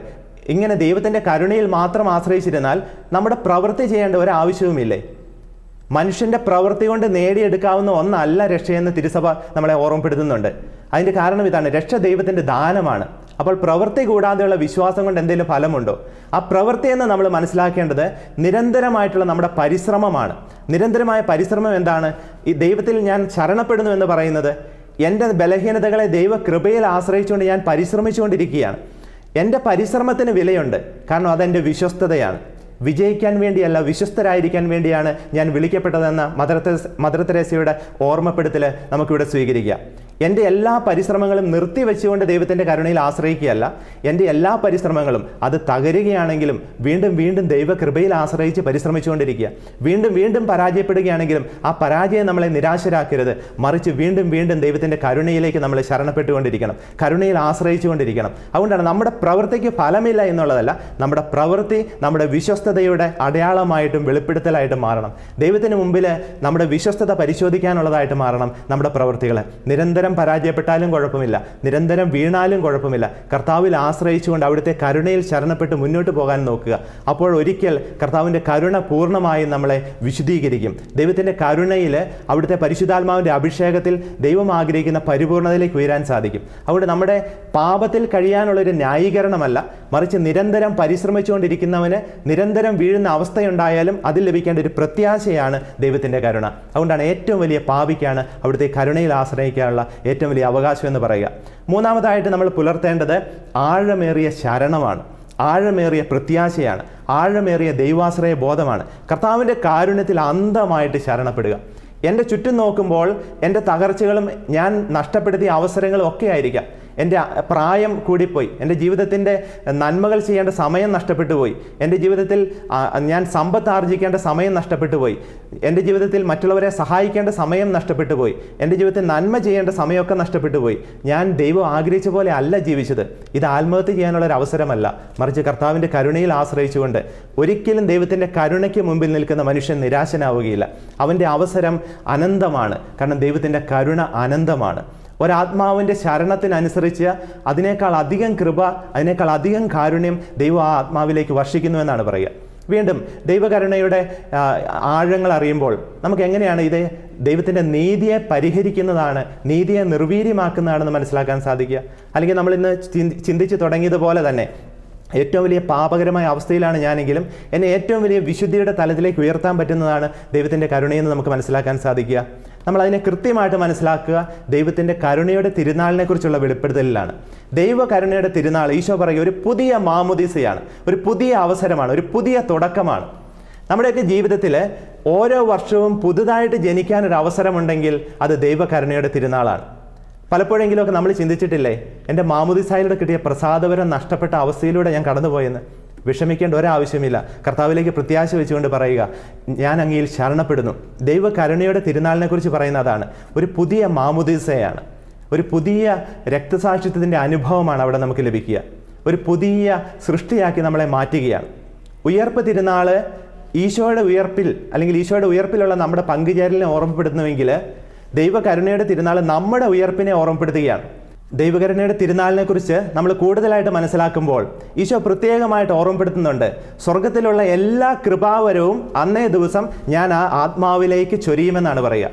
ഇങ്ങനെ ദൈവത്തിൻ്റെ കരുണയിൽ മാത്രം ആശ്രയിച്ചിരുന്നാൽ നമ്മുടെ പ്രവൃത്തി ചെയ്യേണ്ട ഒരാവശ്യവുമില്ലേ? മനുഷ്യൻ്റെ പ്രവൃത്തി കൊണ്ട് നേടിയെടുക്കാവുന്ന ഒന്നല്ല രക്ഷയെന്ന് തിരുസഭ നമ്മളെ ഓർമ്മപ്പെടുത്തുന്നുണ്ട്. അതിൻ്റെ കാരണം ഇതാണ്, രക്ഷ ദൈവത്തിൻ്റെ ദാനമാണ്. അപ്പോൾ പ്രവൃത്തി കൂടാതെയുള്ള വിശ്വാസം കൊണ്ട് എന്തെങ്കിലും ഫലമുണ്ടോ? ആ പ്രവൃത്തിയെന്ന് നമ്മൾ മനസ്സിലാക്കേണ്ടത് നിരന്തരമായിട്ടുള്ള നമ്മുടെ പരിശ്രമമാണ്. നിരന്തരമായ പരിശ്രമം എന്താണ്? ഈ ദൈവത്തിൽ ഞാൻ ശരണപ്പെടുന്നു എന്ന് പറയുന്നത് എൻ്റെ ബലഹീനതകളെ ദൈവകൃപയിൽ ആശ്രയിച്ചുകൊണ്ട് ഞാൻ പരിശ്രമിച്ചുകൊണ്ടിരിക്കുകയാണ്. എൻ്റെ പരിശ്രമത്തിന് വിലയുണ്ട്, കാരണം അതെൻ്റെ വിശ്വസ്തതയാണ്. വിജയിക്കാൻ വേണ്ടിയല്ല, വിശ്വസ്തരായിരിക്കാൻ വേണ്ടിയാണ് ഞാൻ വിളിക്കപ്പെട്ടതെന്ന മദർ തെരേസയുടെ ഓർമ്മപ്പെടുത്തൽ നമുക്കിവിടെ സ്വീകരിക്കാം. എൻ്റെ എല്ലാ പരിശ്രമങ്ങളും നിർത്തിവെച്ചുകൊണ്ട് ദൈവത്തിൻ്റെ കരുണയിൽ ആശ്രയിക്കുകയല്ല, എൻ്റെ എല്ലാ പരിശ്രമങ്ങളും അത് തകരുകയാണെങ്കിലും വീണ്ടും വീണ്ടും ദൈവകൃപയിൽ ആശ്രയിച്ച് പരിശ്രമിച്ചുകൊണ്ടിരിക്കുക. വീണ്ടും വീണ്ടും പരാജയപ്പെടുകയാണെങ്കിലും ആ പരാജയം നമ്മളെ നിരാശരാക്കരുത്, മറിച്ച് വീണ്ടും വീണ്ടും ദൈവത്തിൻ്റെ കരുണയിലേക്ക് നമ്മൾ ശരണപ്പെട്ടുകൊണ്ടിരിക്കണം, കരുണയിൽ ആശ്രയിച്ചുകൊണ്ടിരിക്കണം. അതുകൊണ്ടാണ് നമ്മുടെ പ്രവൃത്തിക്ക് ഫലമില്ല എന്നുള്ളതല്ല, നമ്മുടെ പ്രവൃത്തി നമ്മുടെ വിശ്വസ്തതയുടെ അടയാളമായിട്ടും വെളിപ്പെടുത്തലായിട്ടും മാറണം. ദൈവത്തിന് മുമ്പിൽ നമ്മുടെ വിശ്വസ്തത പരിശോധിക്കാനുള്ളതായിട്ട് മാറണം നമ്മുടെ പ്രവൃത്തികൾ. നിരന്തരം പരാജയപ്പെട്ടാലും കുഴപ്പമില്ല, നിരന്തരം വീണാലും കുഴപ്പമില്ല, കർത്താവിൽ ആശ്രയിച്ചുകൊണ്ട് അവിടുത്തെ കരുണയിൽ ശരണപ്പെട്ട് മുന്നോട്ട് പോകാൻ നോക്കുക. അപ്പോൾ ഒരിക്കൽ കർത്താവിൻ്റെ കരുണ പൂർണ്ണമായും നമ്മളെ വിശുദ്ധീകരിക്കും. ദൈവത്തിൻ്റെ കരുണയിൽ, അവിടുത്തെ പരിശുദ്ധാത്മാവിൻ്റെ അഭിഷേകത്തിൽ ദൈവം ആഗ്രഹിക്കുന്ന പരിപൂർണതയിലേക്ക് ഉയരാൻ സാധിക്കും. അവിടെ നമ്മുടെ പാപത്തിൽ കഴിയാനുള്ളൊരു ന്യായീകരണമല്ല, മറിച്ച് നിരന്തരം പരിശ്രമിച്ചുകൊണ്ടിരിക്കുന്നവന് നിരന്തരം വീഴുന്ന അവസ്ഥയുണ്ടായാലും അതിൽ ലഭിക്കേണ്ട ഒരു പ്രത്യാശയാണ് ദൈവത്തിൻ്റെ കരുണ. അതുകൊണ്ടാണ് ഏറ്റവും വലിയ പാപിക്കാണ് അവിടുത്തെ കരുണയിൽ ആശ്രയിക്കാനുള്ള ഏറ്റവും വലിയ അവകാശം എന്ന് പറയുക. മൂന്നാമതായിട്ട് നമ്മൾ പുലർത്തേണ്ടത് ആഴമേറിയ ശരണമാണ്, ആഴമേറിയ പ്രത്യാശയാണ്, ആഴമേറിയ ദൈവാശ്രയ ബോധമാണ്. കർത്താവിൻ്റെ കാരുണ്യത്തിൽ അന്ധമായിട്ട് ശരണപ്പെടുക. എൻ്റെ ചുറ്റും നോക്കുമ്പോൾ എൻ്റെ തകർച്ചകളും ഞാൻ നഷ്ടപ്പെടുത്തിയ അവസരങ്ങളും ഒക്കെ ആയിരിക്കാം. എൻ്റെ പ്രായം കൂടിപ്പോയി, എൻ്റെ ജീവിതത്തിൻ്റെ നന്മകൾ ചെയ്യേണ്ട സമയം നഷ്ടപ്പെട്ടു പോയി, എൻ്റെ ജീവിതത്തിൽ ഞാൻ സമ്പത്ത് ആർജിക്കേണ്ട സമയം നഷ്ടപ്പെട്ടു പോയി, എൻ്റെ ജീവിതത്തിൽ മറ്റുള്ളവരെ സഹായിക്കേണ്ട സമയം നഷ്ടപ്പെട്ടു പോയി, എൻ്റെ ജീവിതത്തിൽ നന്മ ചെയ്യേണ്ട സമയമൊക്കെ നഷ്ടപ്പെട്ടു പോയി. ഞാൻ ദൈവം ആഗ്രഹിച്ച പോലെ അല്ല ജീവിച്ചത്. ഇത് ആത്മഹത്യ ചെയ്യാനുള്ളൊരു അവസരമല്ല, മറിച്ച് കർത്താവിൻ്റെ കരുണയിൽ ആശ്രയിച്ചുകൊണ്ട് ഒരിക്കലും ദൈവത്തിൻ്റെ കരുണയ്ക്ക് മുമ്പിൽ നിൽക്കുന്ന മനുഷ്യൻ നിരാശനാവുകയില്ല. അവൻ്റെ അവസരം അനന്തമാണ്, കാരണം ദൈവത്തിൻ്റെ കരുണ അനന്തമാണ്. ഒരാത്മാവിൻ്റെ ശരണത്തിനനുസരിച്ച് അതിനേക്കാൾ അധികം കൃപ, അതിനേക്കാൾ അധികം കാരുണ്യം ദൈവം ആ ആത്മാവിലേക്ക് വർഷിക്കുന്നു എന്നാണ് പറയുക. വീണ്ടും ദൈവകരുണയുടെ ആഴങ്ങൾ അറിയുമ്പോൾ നമുക്ക് എങ്ങനെയാണ് ഇത് ദൈവത്തിൻ്റെ നീതിയെ പരിഹരിക്കുന്നതാണ്, നീതിയെ നിർവീര്യമാക്കുന്നതാണെന്ന് മനസ്സിലാക്കാൻ സാധിക്കുക? അല്ലെങ്കിൽ നമ്മളിന്ന് ചിന്തിച്ച് തുടങ്ങിയതുപോലെ തന്നെ ഏറ്റവും വലിയ പാപകരമായ അവസ്ഥയിലാണ് ഞാനെങ്കിലും എന്നെ ഏറ്റവും വലിയ വിശുദ്ധിയുടെ തലത്തിലേക്ക് ഉയർത്താൻ പറ്റുന്നതാണ് ദൈവത്തിൻ്റെ കരുണയെന്ന് നമുക്ക് മനസ്സിലാക്കാൻ സാധിക്കുക. നമ്മളതിനെ കൃത്യമായിട്ട് മനസ്സിലാക്കുക ദൈവത്തിൻ്റെ കരുണയുടെ തിരുനാളിനെ കുറിച്ചുള്ള വെളിപ്പെടുത്തലിലാണ്. ദൈവ കരുണയുടെ തിരുനാൾ ഈശോ പറയുക ഒരു പുതിയ മാമോദീസയാണ്, ഒരു പുതിയ അവസരമാണ്, ഒരു പുതിയ തുടക്കമാണ്. നമ്മുടെയൊക്കെ ജീവിതത്തിൽ ഓരോ വർഷവും പുതുതായിട്ട് ജനിക്കാനൊരു അവസരമുണ്ടെങ്കിൽ അത് ദൈവകരുണയുടെ തിരുനാളാണ്. പലപ്പോഴെങ്കിലുമൊക്കെ നമ്മൾ ചിന്തിച്ചിട്ടില്ലേ, എൻ്റെ മാമോദീസായിലൂടെ കിട്ടിയ പ്രസാദവരം നഷ്ടപ്പെട്ട അവസ്ഥയിലൂടെ ഞാൻ കടന്നുപോയെന്ന്? വിഷമിക്കേണ്ട ഒരാവശ്യമില്ല. കർത്താവിലേക്ക് പ്രത്യാശ വെച്ചുകൊണ്ട് പറയുക, ഞാൻ അങ്ങയിൽ ശരണപ്പെടുന്നു. ദൈവകരുണയുടെ തിരുനാളിനെ കുറിച്ച് പറയുന്ന അതാണ്. ഒരു പുതിയ മാമോദീസയാണ്, ഒരു പുതിയ രക്തസാക്ഷിത്വത്തിൻ്റെ അനുഭവമാണ് അവിടെ നമുക്ക് ലഭിക്കുക. ഒരു പുതിയ സൃഷ്ടിയാക്കി നമ്മളെ മാറ്റുകയാണ്. ഉയർപ്പ് തിരുനാൾ ഈശോയുടെ ഉയർപ്പിൽ അല്ലെങ്കിൽ ഈശോയുടെ ഉയർപ്പിലുള്ള നമ്മുടെ പങ്കുചേരലിനെ ഓർമ്മപ്പെടുത്തുന്നുവെങ്കിൽ ദൈവകരുണയുടെ തിരുനാൾ നമ്മുടെ ഉയർപ്പിനെ ഓർമ്മപ്പെടുത്തുകയാണ്. ദൈവകരുണയുടെ തിരുനാളിനെ കുറിച്ച് നമ്മൾ കൂടുതലായിട്ട് മനസ്സിലാക്കുമ്പോൾ ഈശോ പ്രത്യേകമായിട്ട് ഓർമ്മപ്പെടുത്തുന്നുണ്ട്, സ്വർഗത്തിലുള്ള എല്ലാ കൃപാവരവും അന്നേ ദിവസം ഞാൻ ആ ആത്മാവിലേക്ക് ചൊരിയുമെന്നാണ് പറയുക.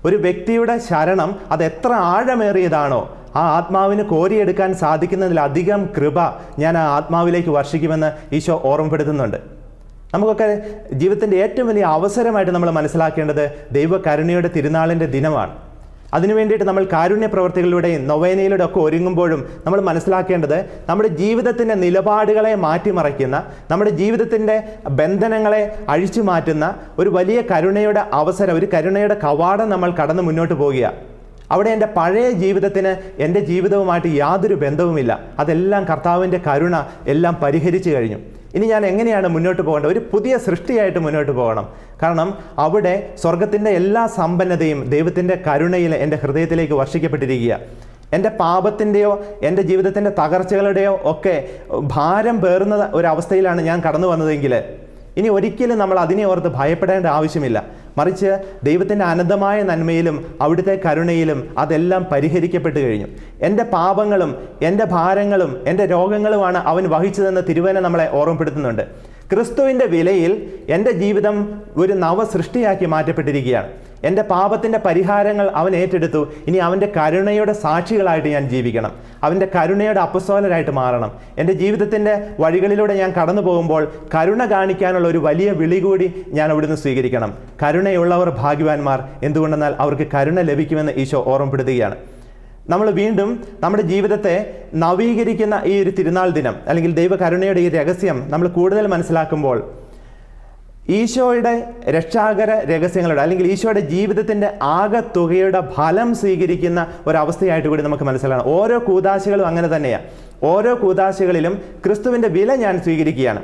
ഒരു വ്യക്തിയുടെ ശരണം അത് എത്ര ആഴമേറിയതാണോ ആ ആത്മാവിന് കോരിയെടുക്കാൻ സാധിക്കുന്നതിലധികം കൃപ ഞാൻ ആ ആത്മാവിലേക്ക് വർഷിക്കുമെന്ന് ഈശോ ഓർമ്മപ്പെടുത്തുന്നുണ്ട്. നമുക്കൊക്കെ ജീവിതത്തിൻ്റെ ഏറ്റവും വലിയ അവസരമായിട്ട് നമ്മൾ മനസ്സിലാക്കേണ്ടത് ദൈവകരുണയുടെ തിരുനാളിൻ്റെ ദിനമാണ്. അതിനു വേണ്ടിയിട്ട് നമ്മൾ കാരുണ്യ പ്രവർത്തികളിലൂടെയും നൊവേനയിലൂടെ ഒക്കെ ഒരുങ്ങുമ്പോഴും നമ്മൾ മനസ്സിലാക്കേണ്ടത് നമ്മുടെ ജീവിതത്തിൻ്റെ നിലപാടുകളെ മാറ്റിമറിക്കുന്ന, നമ്മുടെ ജീവിതത്തിൻ്റെ ബന്ധനങ്ങളെ അഴിച്ചു മാറ്റുന്ന ഒരു വലിയ കരുണയുടെ അവസരം, ഒരു കരുണയുടെ കവാടം നമ്മൾ കടന്ന് മുന്നോട്ട് പോകുക. അവിടെ എൻ്റെ പഴയ ജീവിതത്തിന് എൻ്റെ ജീവിതവുമായിട്ട് യാതൊരു ബന്ധവുമില്ല. അതെല്ലാം കർത്താവിൻ്റെ കരുണ എല്ലാം പരിഹരിച്ചു കഴിഞ്ഞു. ഇനി ഞാൻ എങ്ങനെയാണ് മുന്നോട്ട് പോകേണ്ടത്? ഒരു പുതിയ സൃഷ്ടിയായിട്ട് മുന്നോട്ട് പോകണം. കാരണം അവിടെ സ്വർഗത്തിൻ്റെ എല്ലാ സമ്പന്നതയും ദൈവത്തിൻ്റെ കരുണയിൽ എൻ്റെ ഹൃദയത്തിലേക്ക് വർഷിക്കപ്പെട്ടിരിക്കുക. എൻ്റെ പാപത്തിൻ്റെയോ എൻ്റെ ജീവിതത്തിൻ്റെ തകർച്ചകളുടെയോ ഒക്കെ ഭാരം പേറുന്ന ഒരവസ്ഥയിലാണ് ഞാൻ കടന്നു വന്നതെങ്കിൽ ഇനി ഒരിക്കലും നമ്മൾ അതിനെ ഓർത്ത് ഭയപ്പെടേണ്ട ആവശ്യമില്ല. മറിച്ച് ദൈവത്തിൻ്റെ അനന്തമായ നന്മയിലും അവിടുത്തെ കരുണയിലും അതെല്ലാം പരിഹരിക്കപ്പെട്ട് കഴിഞ്ഞു. എൻ്റെ പാപങ്ങളും എൻ്റെ ഭാരങ്ങളും എൻ്റെ രോഗങ്ങളുമാണ് അവൻ വഹിച്ചതെന്ന് തിരുവചനം നമ്മളെ ഓർമ്മപ്പെടുത്തുന്നുണ്ട്. ക്രിസ്തുവിൻ്റെ വിലയിൽ എൻ്റെ ജീവിതം ഒരു നവസൃഷ്ടിയാക്കി മാറ്റപ്പെട്ടിരിക്കുകയാണ്. എൻ്റെ പാപത്തിൻ്റെ പരിഹാരങ്ങൾ അവൻ ഏറ്റെടുത്തു. ഇനി അവൻ്റെ കരുണയുടെ സാക്ഷികളായിട്ട് ഞാൻ ജീവിക്കണം. അവൻ്റെ കരുണയുടെ അപ്പസ്തോലരായിട്ട് മാറണം. എൻ്റെ ജീവിതത്തിൻ്റെ വഴികളിലൂടെ ഞാൻ കടന്നു പോകുമ്പോൾ കരുണ കാണിക്കാനുള്ള ഒരു വലിയ വിളി കൂടി ഞാൻ അവിടുന്ന് സ്വീകരിക്കണം. കരുണയുള്ളവർ ഭാഗ്യവാന്മാർ, എന്തുകൊണ്ടെന്നാൽ അവർക്ക് കരുണ ലഭിക്കുമെന്ന് ഈശോ ഓർമ്മപ്പെടുത്തുകയാണ്. നമ്മൾ വീണ്ടും നമ്മുടെ ജീവിതത്തെ നവീകരിക്കുന്ന ഈ ഒരു തിരുനാൾ ദിനം അല്ലെങ്കിൽ ദൈവകരുണയുടെ ഈ രഹസ്യം നമ്മൾ കൂടുതൽ മനസ്സിലാക്കുമ്പോൾ ഈശോയുടെ രക്ഷാകര രഹസ്യങ്ങളുടെ അല്ലെങ്കിൽ ഈശോയുടെ ജീവിതത്തിൻ്റെ ആകെത്തുകയുടെ ഫലം സ്വീകരിക്കുന്ന ഒരവസ്ഥയായിട്ട് കൂടി നമുക്ക് മനസ്സിലാക്കണം. ഓരോ കൂദാശകളും അങ്ങനെ തന്നെയാണ്. ഓരോ കൂദാശകളിലും ക്രിസ്തുവിൻ്റെ വില ഞാൻ സ്വീകരിക്കുകയാണ്.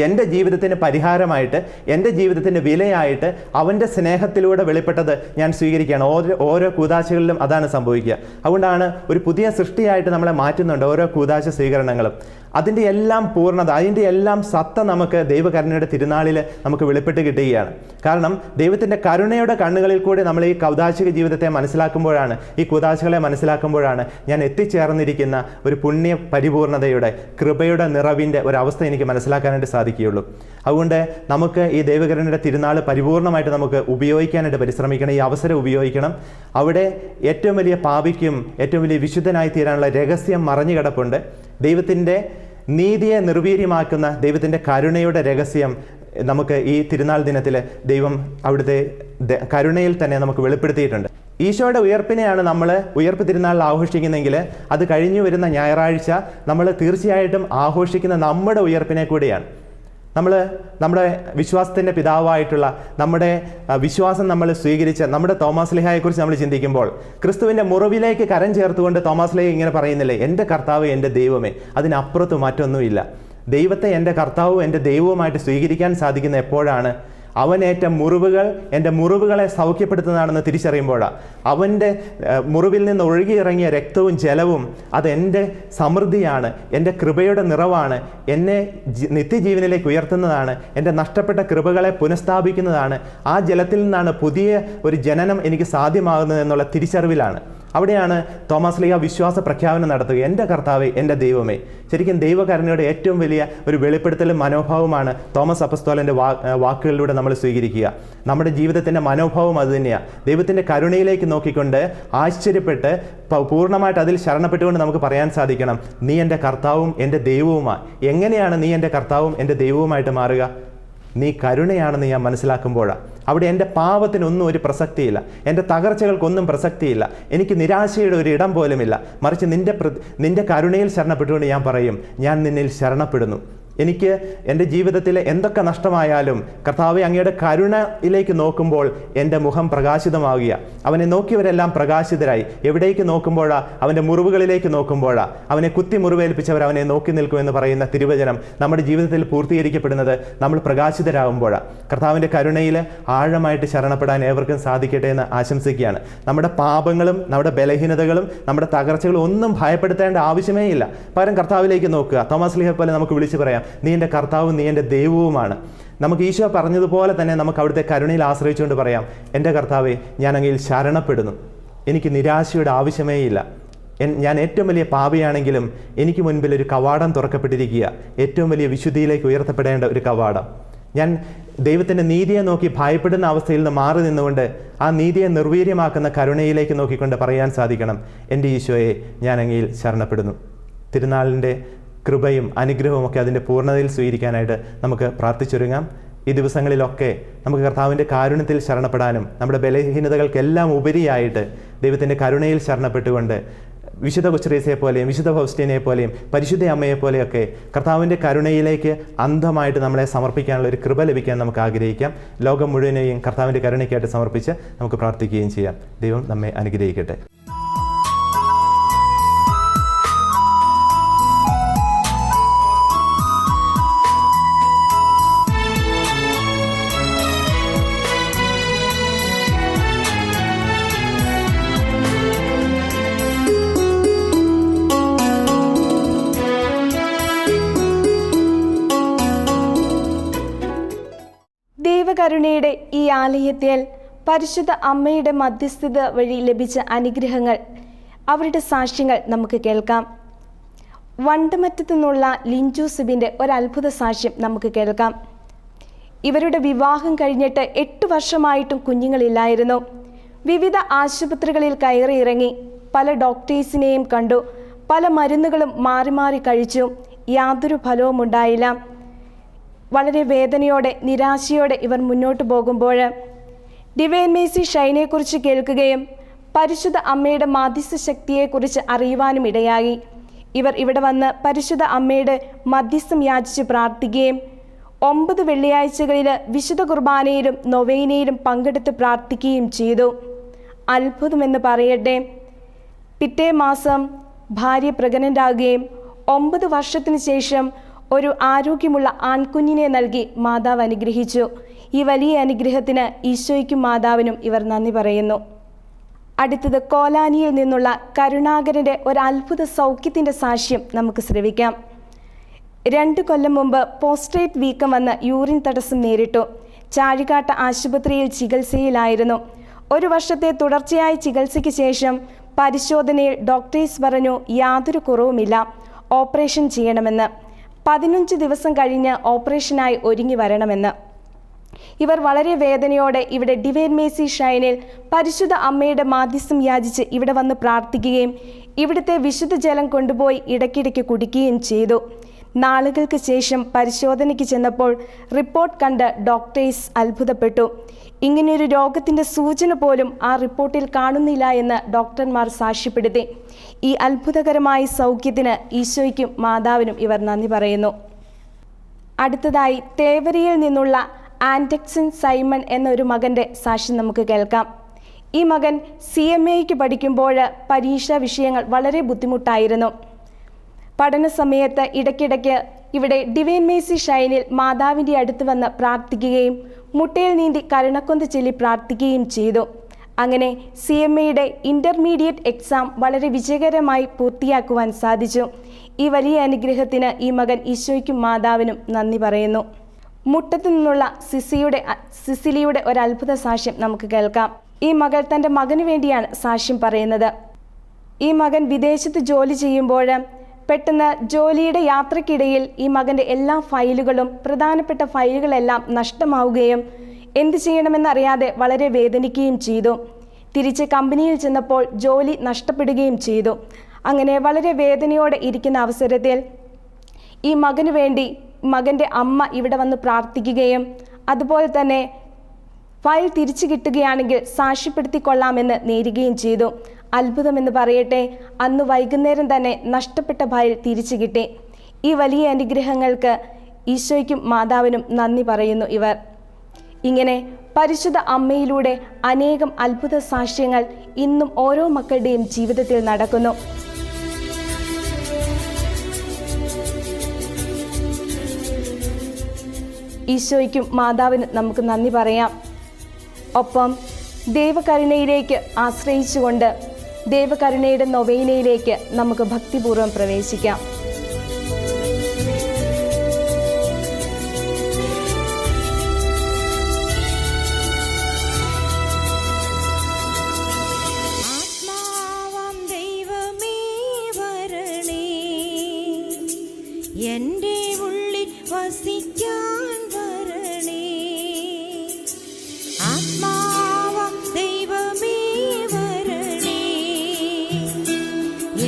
എൻ്റെ ജീവിതത്തിന് പരിഹാരമായിട്ട്, എൻ്റെ ജീവിതത്തിൻ്റെ വിലയായിട്ട് അവൻ്റെ സ്നേഹത്തിലൂടെ വെളിപ്പെട്ടത് ഞാൻ സ്വീകരിക്കുകയാണ്. ഓരോ കൂദാശകളിലും അതാണ് സംഭവിക്കുക. അതുകൊണ്ടാണ് ഒരു പുതിയ സൃഷ്ടിയായിട്ട് നമ്മളെ മാറ്റുന്നുണ്ട് ഓരോ കൂദാശ സ്വീകരണങ്ങളും. അതിൻ്റെ എല്ലാം പൂർണ്ണത, അതിൻ്റെ എല്ലാം സത്ത നമുക്ക് ദൈവകരുണയുടെ തിരുനാളിൽ നമുക്ക് വെളിപ്പെട്ട് കിട്ടുകയാണ്. കാരണം ദൈവത്തിൻ്റെ കരുണയുടെ കണ്ണുകളിൽ കൂടി നമ്മൾ ഈ കൗദാശിക ജീവിതത്തെ മനസ്സിലാക്കുമ്പോഴാണ്, ഈ കൂദാശകളെ മനസ്സിലാക്കുമ്പോഴാണ് ഞാൻ എത്തിച്ചേർന്നിരിക്കുന്ന ഒരു പുണ്യ പരിപൂർണതയുടെ കൃപയുടെ നിറവിൻ്റെ ഒരവസ്ഥ എനിക്ക് മനസ്സിലാക്കാനായിട്ട് സാധിക്കുകയുള്ളൂ. അതുകൊണ്ട് നമുക്ക് ഈ ദൈവകരുണയുടെ തിരുനാൾ പരിപൂർണമായിട്ട് നമുക്ക് ഉപയോഗിക്കാനായിട്ട് പരിശ്രമിക്കണം. ഈ അവസരം ഉപയോഗിക്കണം. അവിടെ ഏറ്റവും വലിയ പാപിക്കും ഏറ്റവും വലിയ വിശുദ്ധനായി തീരാനുള്ള രഹസ്യം മറഞ്ഞു കിടപ്പുണ്ട്. ദൈവത്തിൻ്റെ നീതിയെ നിർവീര്യമാക്കുന്ന ദൈവത്തിൻ്റെ കരുണയുടെ രഹസ്യം നമുക്ക് ഈ തിരുനാൾ ദിനത്തിൽ ദൈവം അവിടുത്തെ കരുണയിൽ തന്നെ നമുക്ക് വെളിപ്പെടുത്തിയിട്ടുണ്ട്. ഈശോയുടെ ഉയർപ്പിനെയാണ് നമ്മൾ ഉയർപ്പ് തിരുനാളിൽ ആഘോഷിക്കുന്നതെങ്കിൽ അത് കഴിഞ്ഞു വരുന്ന ഞായറാഴ്ച നമ്മൾ തീർച്ചയായിട്ടും ആഘോഷിക്കുന്ന നമ്മുടെ ഉയർപ്പിനെ കൂടിയാണ്. നമ്മുടെ വിശ്വാസത്തിൻ്റെ പിതാവായിട്ടുള്ള നമ്മുടെ വിശ്വാസം നമ്മൾ സ്വീകരിച്ച നമ്മുടെ തോമാസ് ലീഹായെക്കുറിച്ച് നമ്മൾ ചിന്തിക്കുമ്പോൾ ക്രിസ്തുവിൻ്റെ മുറിവിലേക്ക് കരം ചേർത്തുകൊണ്ട് തോമാസ് ലീഹ ഇങ്ങനെ പറയുന്നില്ലേ, എൻ്റെ കർത്താവ് എൻ്റെ ദൈവമേ, അതിനപ്പുറത്ത് മറ്റൊന്നുമില്ല. ദൈവത്തെ എൻ്റെ കർത്താവും എൻ്റെ ദൈവവുമായിട്ട് സ്വീകരിക്കാൻ സാധിക്കുന്ന എപ്പോഴാണ്? അവനേറ്റ മുറിവുകൾ എൻ്റെ മുറിവുകളെ സൗഖ്യപ്പെടുത്തുന്നതാണെന്ന് തിരിച്ചറിയുമ്പോഴാണ്. അവൻ്റെ മുറിവിൽ നിന്ന് ഒഴുകിയിറങ്ങിയ രക്തവും ജലവും അതെൻ്റെ സമൃദ്ധിയാണ്, എൻ്റെ കൃപയുടെ നിറവാണ്, എന്നെ നിത്യജീവനിലേക്ക് ഉയർത്തുന്നതാണ്, എൻ്റെ നഷ്ടപ്പെട്ട കൃപകളെ പുനഃസ്ഥാപിക്കുന്നതാണ്. ആ ജലത്തിൽ നിന്നാണ് പുതിയ ഒരു ജനനം എനിക്ക് സാധ്യമാകുന്നത് എന്നുള്ള തിരിച്ചറിവിലാണ്. അവിടെയാണ് തോമാസ് ലീഹ വിശ്വാസ പ്രഖ്യാപനം നടത്തുക, എൻ്റെ കർത്താവേ, എൻ്റെ ദൈവമേ. ശരിക്കും ദൈവകരുണയുടെ ഏറ്റവും വലിയ ഒരു വെളിപ്പെടുത്തലും മനോഭാവമാണ് തോമസ് അപ്പസ്തോലൻ്റെ വാക്കുകളിലൂടെ നമ്മൾ സ്വീകരിക്കുക. നമ്മുടെ ജീവിതത്തിൻ്റെ മനോഭാവം അതുതന്നെയാണ്. ദൈവത്തിൻ്റെ കരുണയിലേക്ക് നോക്കിക്കൊണ്ട് ആശ്ചര്യപ്പെട്ട് പൂർണ്ണമായിട്ട് അതിൽ ശരണപ്പെട്ടുകൊണ്ട് നമുക്ക് പറയാൻ സാധിക്കണം, നീ എൻ്റെ കർത്താവും എൻ്റെ ദൈവവുമാണ്. എങ്ങനെയാണ് നീ എൻ്റെ കർത്താവും എൻ്റെ ദൈവവുമായിട്ട് മാറുക? നീ കരുണയാണെന്ന് ഞാൻ മനസ്സിലാക്കുമ്പോഴാണ്. അവിടെ എൻ്റെ പാപത്തിനൊന്നും ഒരു പ്രസക്തിയില്ല, എൻ്റെ തകർച്ചകൾക്കൊന്നും പ്രസക്തിയില്ല, എനിക്ക് നിരാശയുടെ ഒരു ഇടം പോലുമില്ല. മറിച്ച് നിൻ്റെ കരുണയിൽ ശരണപ്പെട്ടുകൊണ്ട് ഞാൻ പറയും, ഞാൻ നിന്നിൽ ശരണപ്പെടുന്നു. എനിക്ക് എൻ്റെ ജീവിതത്തിൽ എന്തൊക്കെ നഷ്ടമായാലും കർത്താവെ, അങ്ങയുടെ കരുണയിലേക്ക് നോക്കുമ്പോൾ എൻ്റെ മുഖം പ്രകാശിതമാവുക. അവനെ നോക്കിയവരെല്ലാം പ്രകാശിതരായി. എവിടേക്ക് നോക്കുമ്പോഴാണ്? അവൻ്റെ മുറിവുകളിലേക്ക് നോക്കുമ്പോഴാണ്. അവനെ കുത്തി മുറിവേൽപ്പിച്ചവർ അവനെ നോക്കി നിൽക്കുമെന്ന് പറയുന്ന തിരുവചനം നമ്മുടെ ജീവിതത്തിൽ പൂർത്തീകരിക്കപ്പെടുന്നത് നമ്മൾ പ്രകാശിതരാകുമ്പോഴാണ്. കർത്താവിൻ്റെ കരുണയിൽ ആഴമായിട്ട് ശരണപ്പെടാൻ ഏവർക്കും സാധിക്കട്ടെ എന്ന് ആശംസിക്കുകയാണ്. നമ്മുടെ പാപങ്ങളും നമ്മുടെ ബലഹീനതകളും നമ്മുടെ തകർച്ചകളും ഒന്നും ഭയപ്പെടുത്തേണ്ട ആവശ്യമേ ഇല്ല. പകരം കർത്താവിലേക്ക് നോക്കുക. തോമസ് ലീഹ പോലെ നമുക്ക് വിളിച്ചു പറയാം, നീ എൻ്റെ കർത്താവും നീ എൻ്റെ ദൈവവുമാണ്. നമുക്ക് ഈശോ പറഞ്ഞതുപോലെ തന്നെ നമുക്ക് അവിടുത്തെ കരുണയിൽ ആശ്രയിച്ചുകൊണ്ട് പറയാം, എൻ്റെ കർത്താവെ, ഞാൻ അങ്ങയിൽ ശരണപ്പെടുന്നു. എനിക്ക് നിരാശയുടെ ആവശ്യമേ ഇല്ല. ഞാൻ ഏറ്റവും വലിയ പാപിയാണെങ്കിലും എനിക്ക് മുൻപിൽ ഒരു കവാടം തുറക്കപ്പെട്ടിരിക്കുക, ഏറ്റവും വലിയ വിശുദ്ധിയിലേക്ക് ഉയർത്തപ്പെടേണ്ട ഒരു കവാടം. ഞാൻ ദൈവത്തിൻ്റെ നീതിയെ നോക്കി ഭയപ്പെടുന്ന അവസ്ഥയിൽ നിന്ന് മാറി നിന്നുകൊണ്ട് ആ നീതിയെ നിർവീര്യമാക്കുന്ന കരുണയിലേക്ക് നോക്കിക്കൊണ്ട് പറയാൻ സാധിക്കണം, എൻ്റെ ഈശോയെ, ഞാൻ അങ്ങയിൽ ശരണപ്പെടുന്നു. തിരുനാളിൻ്റെ കൃപയും അനുഗ്രഹവും ഒക്കെ അതിൻ്റെ പൂർണ്ണതയിൽ സ്വീകരിക്കാനായിട്ട് നമുക്ക് പ്രാർത്ഥിച്ചൊരുങ്ങാം. ഈ ദിവസങ്ങളിലൊക്കെ നമുക്ക് കർത്താവിൻ്റെ കാരുണ്യത്തിൽ ശരണപ്പെടാനും നമ്മുടെ ബലഹീനതകൾക്കെല്ലാം ഉപരിയായിട്ട് ദൈവത്തിൻ്റെ കരുണയിൽ ശരണപ്പെട്ടുകൊണ്ട് വിശുദ്ധ കൊച്ചറീസയെ പോലെയും വിശുദ്ധ ഫൗസ്റ്റീനെ പോലെയും പരിശുദ്ധ അമ്മയെ പോലെയൊക്കെ കർത്താവിൻ്റെ കരുണയിലേക്ക് അന്ധമായിട്ട് നമ്മളെ സമർപ്പിക്കാനുള്ള ഒരു കൃപ ലഭിക്കാൻ നമുക്ക് ആഗ്രഹിക്കാം. ലോകം മുഴുവനെയും കർത്താവിൻ്റെ കരുണയ്ക്കായിട്ട് സമർപ്പിച്ച് നമുക്ക് പ്രാർത്ഥിക്കുകയും ചെയ്യാം. ദൈവം നമ്മെ അനുഗ്രഹിക്കട്ടെ. ദൈവകരുണയുടെ ഈ ആലയത്തിൽ പരിശുദ്ധ അമ്മയുടെ മധ്യസ്ഥത വഴി ലഭിച്ച അനുഗ്രഹങ്ങൾ, അവരുടെ സാക്ഷ്യങ്ങൾ നമുക്ക് കേൾക്കാം. വണ്ടമറ്റത്തു നിന്നുള്ള ലിഞ്ചു സിബിൻ്റെ ഒരത്ഭുത സാക്ഷ്യം നമുക്ക് കേൾക്കാം. ഇവരുടെ വിവാഹം കഴിഞ്ഞിട്ട് 8 വർഷമായിട്ടും കുഞ്ഞുങ്ങളില്ലായിരുന്നു. വിവിധ ആശുപത്രികളിൽ കയറി ഇറങ്ങി, പല ഡോക്ടേഴ്സിനെയും കണ്ടു, പല മരുന്നുകളും മാറി മാറി കഴിച്ചു. യാതൊരു ഫലവും ഉണ്ടായില്ല. വളരെ വേദനയോടെ നിരാശയോടെ ഇവർ മുന്നോട്ട് പോകുമ്പോൾ ഡിവൈൻ മേഴ്സി ഷൈനെക്കുറിച്ച് കേൾക്കുകയും പരിശുദ്ധ അമ്മയുടെ മാധ്യസ്ഥ ശക്തിയെക്കുറിച്ച് അറിയുവാനും ഇടയായി. ഇവർ ഇവിടെ വന്ന് പരിശുദ്ധ അമ്മയുടെ മധ്യസ്ഥം യാചിച്ച് പ്രാർത്ഥിക്കുകയും 9 വെള്ളിയാഴ്ചകളിൽ വിശുദ്ധ കുർബാനയിലും നൊവേനയിലും പങ്കെടുത്ത് പ്രാർത്ഥിക്കുകയും ചെയ്തു. അത്ഭുതമെന്ന് പറയട്ടെ, പിറ്റേ മാസം ഭാര്യ പ്രഗ്നൻ്റ് ആകുകയും 9 വർഷത്തിന് ശേഷം ഒരു ആരോഗ്യമുള്ള ആൺകുഞ്ഞിനെ നൽകി മാതാവ് അനുഗ്രഹിച്ചു. ഈ വലിയ അനുഗ്രഹത്തിന് ഈശോയ്ക്കും മാതാവിനും ഇവർ നന്ദി പറയുന്നു. അടുത്തത് കോലാനിയിൽ നിന്നുള്ള കരുണാകരൻ്റെ ഒരു അത്ഭുത സൗഖ്യത്തിൻ്റെ സാക്ഷ്യം നമുക്ക് ശ്രവിക്കാം. 2 കൊല്ലം മുമ്പ് പോസ്ട്രേറ്റ് വീക്കം വന്ന് യൂറിൻ തടസ്സം നേരിട്ടു. ചാഴികാട്ട ആശുപത്രിയിൽ ചികിത്സയിലായിരുന്നു. 1 വർഷത്തെ തുടർച്ചയായ ചികിത്സയ്ക്ക് ശേഷം പരിശോധനയിൽ ഡോക്ടേഴ്സ് പറഞ്ഞു യാതൊരു കുറവുമില്ല, ഓപ്പറേഷൻ ചെയ്യണമെന്ന്. 15 ദിവസം കഴിഞ്ഞ് ഓപ്പറേഷനായി ഒരുങ്ങി വരണമെന്ന്. ഇവർ വളരെ വേദനയോടെ ഇവിടെ ഡിവൈൻ മേഴ്സി ഷൈനിൽ പരിശുദ്ധ അമ്മയുടെ മാധ്യസ്ഥം യാചിച്ച് ഇവിടെ വന്ന് പ്രാർത്ഥിക്കുകയും ഇവിടുത്തെ വിശുദ്ധ ജലം കൊണ്ടുപോയി ഇടയ്ക്കിടയ്ക്ക് കുടിക്കുകയും ചെയ്തു. നാളുകൾക്ക് ശേഷം പരിശോധനയ്ക്ക് ചെന്നപ്പോൾ റിപ്പോർട്ട് കണ്ട് ഡോക്ടേഴ്സ് അത്ഭുതപ്പെട്ടു. ഇങ്ങനെയൊരു രോഗത്തിൻ്റെ സൂചന പോലും ആ റിപ്പോർട്ടിൽ കാണുന്നില്ല എന്ന് ഡോക്ടർമാർ സാക്ഷ്യപ്പെടുത്തി. ഈ അത്ഭുതകരമായ സൗഖ്യത്തിന് ഈശോയ്ക്കും മാതാവിനും ഇവർ നന്ദി പറയുന്നു. അടുത്തതായി തേവരിയിൽ നിന്നുള്ള ആൻഡക്സൺ സൈമൺ എന്നൊരു മകൻ്റെ സാക്ഷ്യം നമുക്ക് കേൾക്കാം. ഈ മകൻ CMAയ്ക്ക് പഠിക്കുമ്പോൾ പരീക്ഷാ വിഷയങ്ങൾ വളരെ ബുദ്ധിമുട്ടായിരുന്നു. പഠന സമയത്ത് ഇടയ്ക്കിടയ്ക്ക് ഇവിടെ ഡിവൈൻ മേഴ്സി ഷൈനിൽ മാതാവിൻ്റെ അടുത്ത് വന്ന് പ്രാർത്ഥിക്കുകയും മുട്ടയിൽ നീന്തി കരുണക്കൊന്ത് ചൊല്ലി പ്രാർത്ഥിക്കുകയും ചെയ്തു. അങ്ങനെ CMAയുടെ ഇൻ്റർമീഡിയറ്റ് എക്സാം വളരെ വിജയകരമായി പൂർത്തിയാക്കുവാൻ സാധിച്ചു. ഈ വലിയ അനുഗ്രഹത്തിന് ഈ മകൻ ഈശോയ്ക്കും മാതാവിനും നന്ദി പറയുന്നു. മുട്ടത്തു നിന്നുള്ള സിസിലിയുടെ ഒരു അത്ഭുത സാക്ഷ്യം നമുക്ക് കേൾക്കാം. ഈ മകൾ തൻ്റെ മകന് വേണ്ടിയാണ് സാക്ഷ്യം പറയുന്നത്. ഈ മകൻ വിദേശത്ത് ജോലി ചെയ്യുമ്പോൾ പെട്ടെന്ന് ജോലിയുടെ യാത്രക്കിടയിൽ ഈ മകൻ്റെ എല്ലാ ഫയലുകളും പ്രധാനപ്പെട്ട ഫയലുകളെല്ലാം നഷ്ടമാവുകയും എന്ത് ചെയ്യണമെന്നറിയാതെ വളരെ വേദനിക്കുകയും ചെയ്തു. തിരിച്ച് കമ്പനിയിൽ ചെന്നപ്പോൾ ജോലി നഷ്ടപ്പെടുകയും ചെയ്തു. അങ്ങനെ വളരെ വേദനയോടെ ഇരിക്കുന്ന അവസരത്തിൽ ഈ മകന് വേണ്ടി മകൻ്റെ അമ്മ ഇവിടെ വന്ന് പ്രാർത്ഥിക്കുകയും അതുപോലെ തന്നെ ഫയൽ തിരിച്ചു കിട്ടുകയാണെങ്കിൽ സാക്ഷ്യപ്പെടുത്തിക്കൊള്ളാമെന്ന് നേരുകയും ചെയ്തു. അത്ഭുതമെന്ന് പറയട്ടെ, അന്ന് വൈകുന്നേരം തന്നെ നഷ്ടപ്പെട്ട ഫയൽ തിരിച്ചു കിട്ടി. ഈ വലിയ അനുഗ്രഹങ്ങൾക്ക് ഈശോയ്ക്കും മാതാവിനും നന്ദി പറയുന്നു ഇവർ. ഇങ്ങനെ പരിശുദ്ധ അമ്മയിലൂടെ അനേകം അത്ഭുത സാക്ഷ്യങ്ങൾ ഇന്നും ഓരോ മക്കളുടെയും ജീവിതത്തിൽ നടക്കുന്നു. ഈശോയ്ക്കും മാതാവിനും നമുക്ക് നന്ദി പറയാം. ഒപ്പം ദൈവകരുണയിലേക്ക് ആശ്രയിച്ചുകൊണ്ട് ദൈവകരുണയുടെ നൊവേനയിലേക്ക് നമുക്ക് ഭക്തിപൂർവ്വം പ്രവേശിക്കാം. എൻ്റെ ഉള്ളിൽ വസിക്കാൻ വരണേ, ആത്മാവാം ദൈവമേ വരണേ,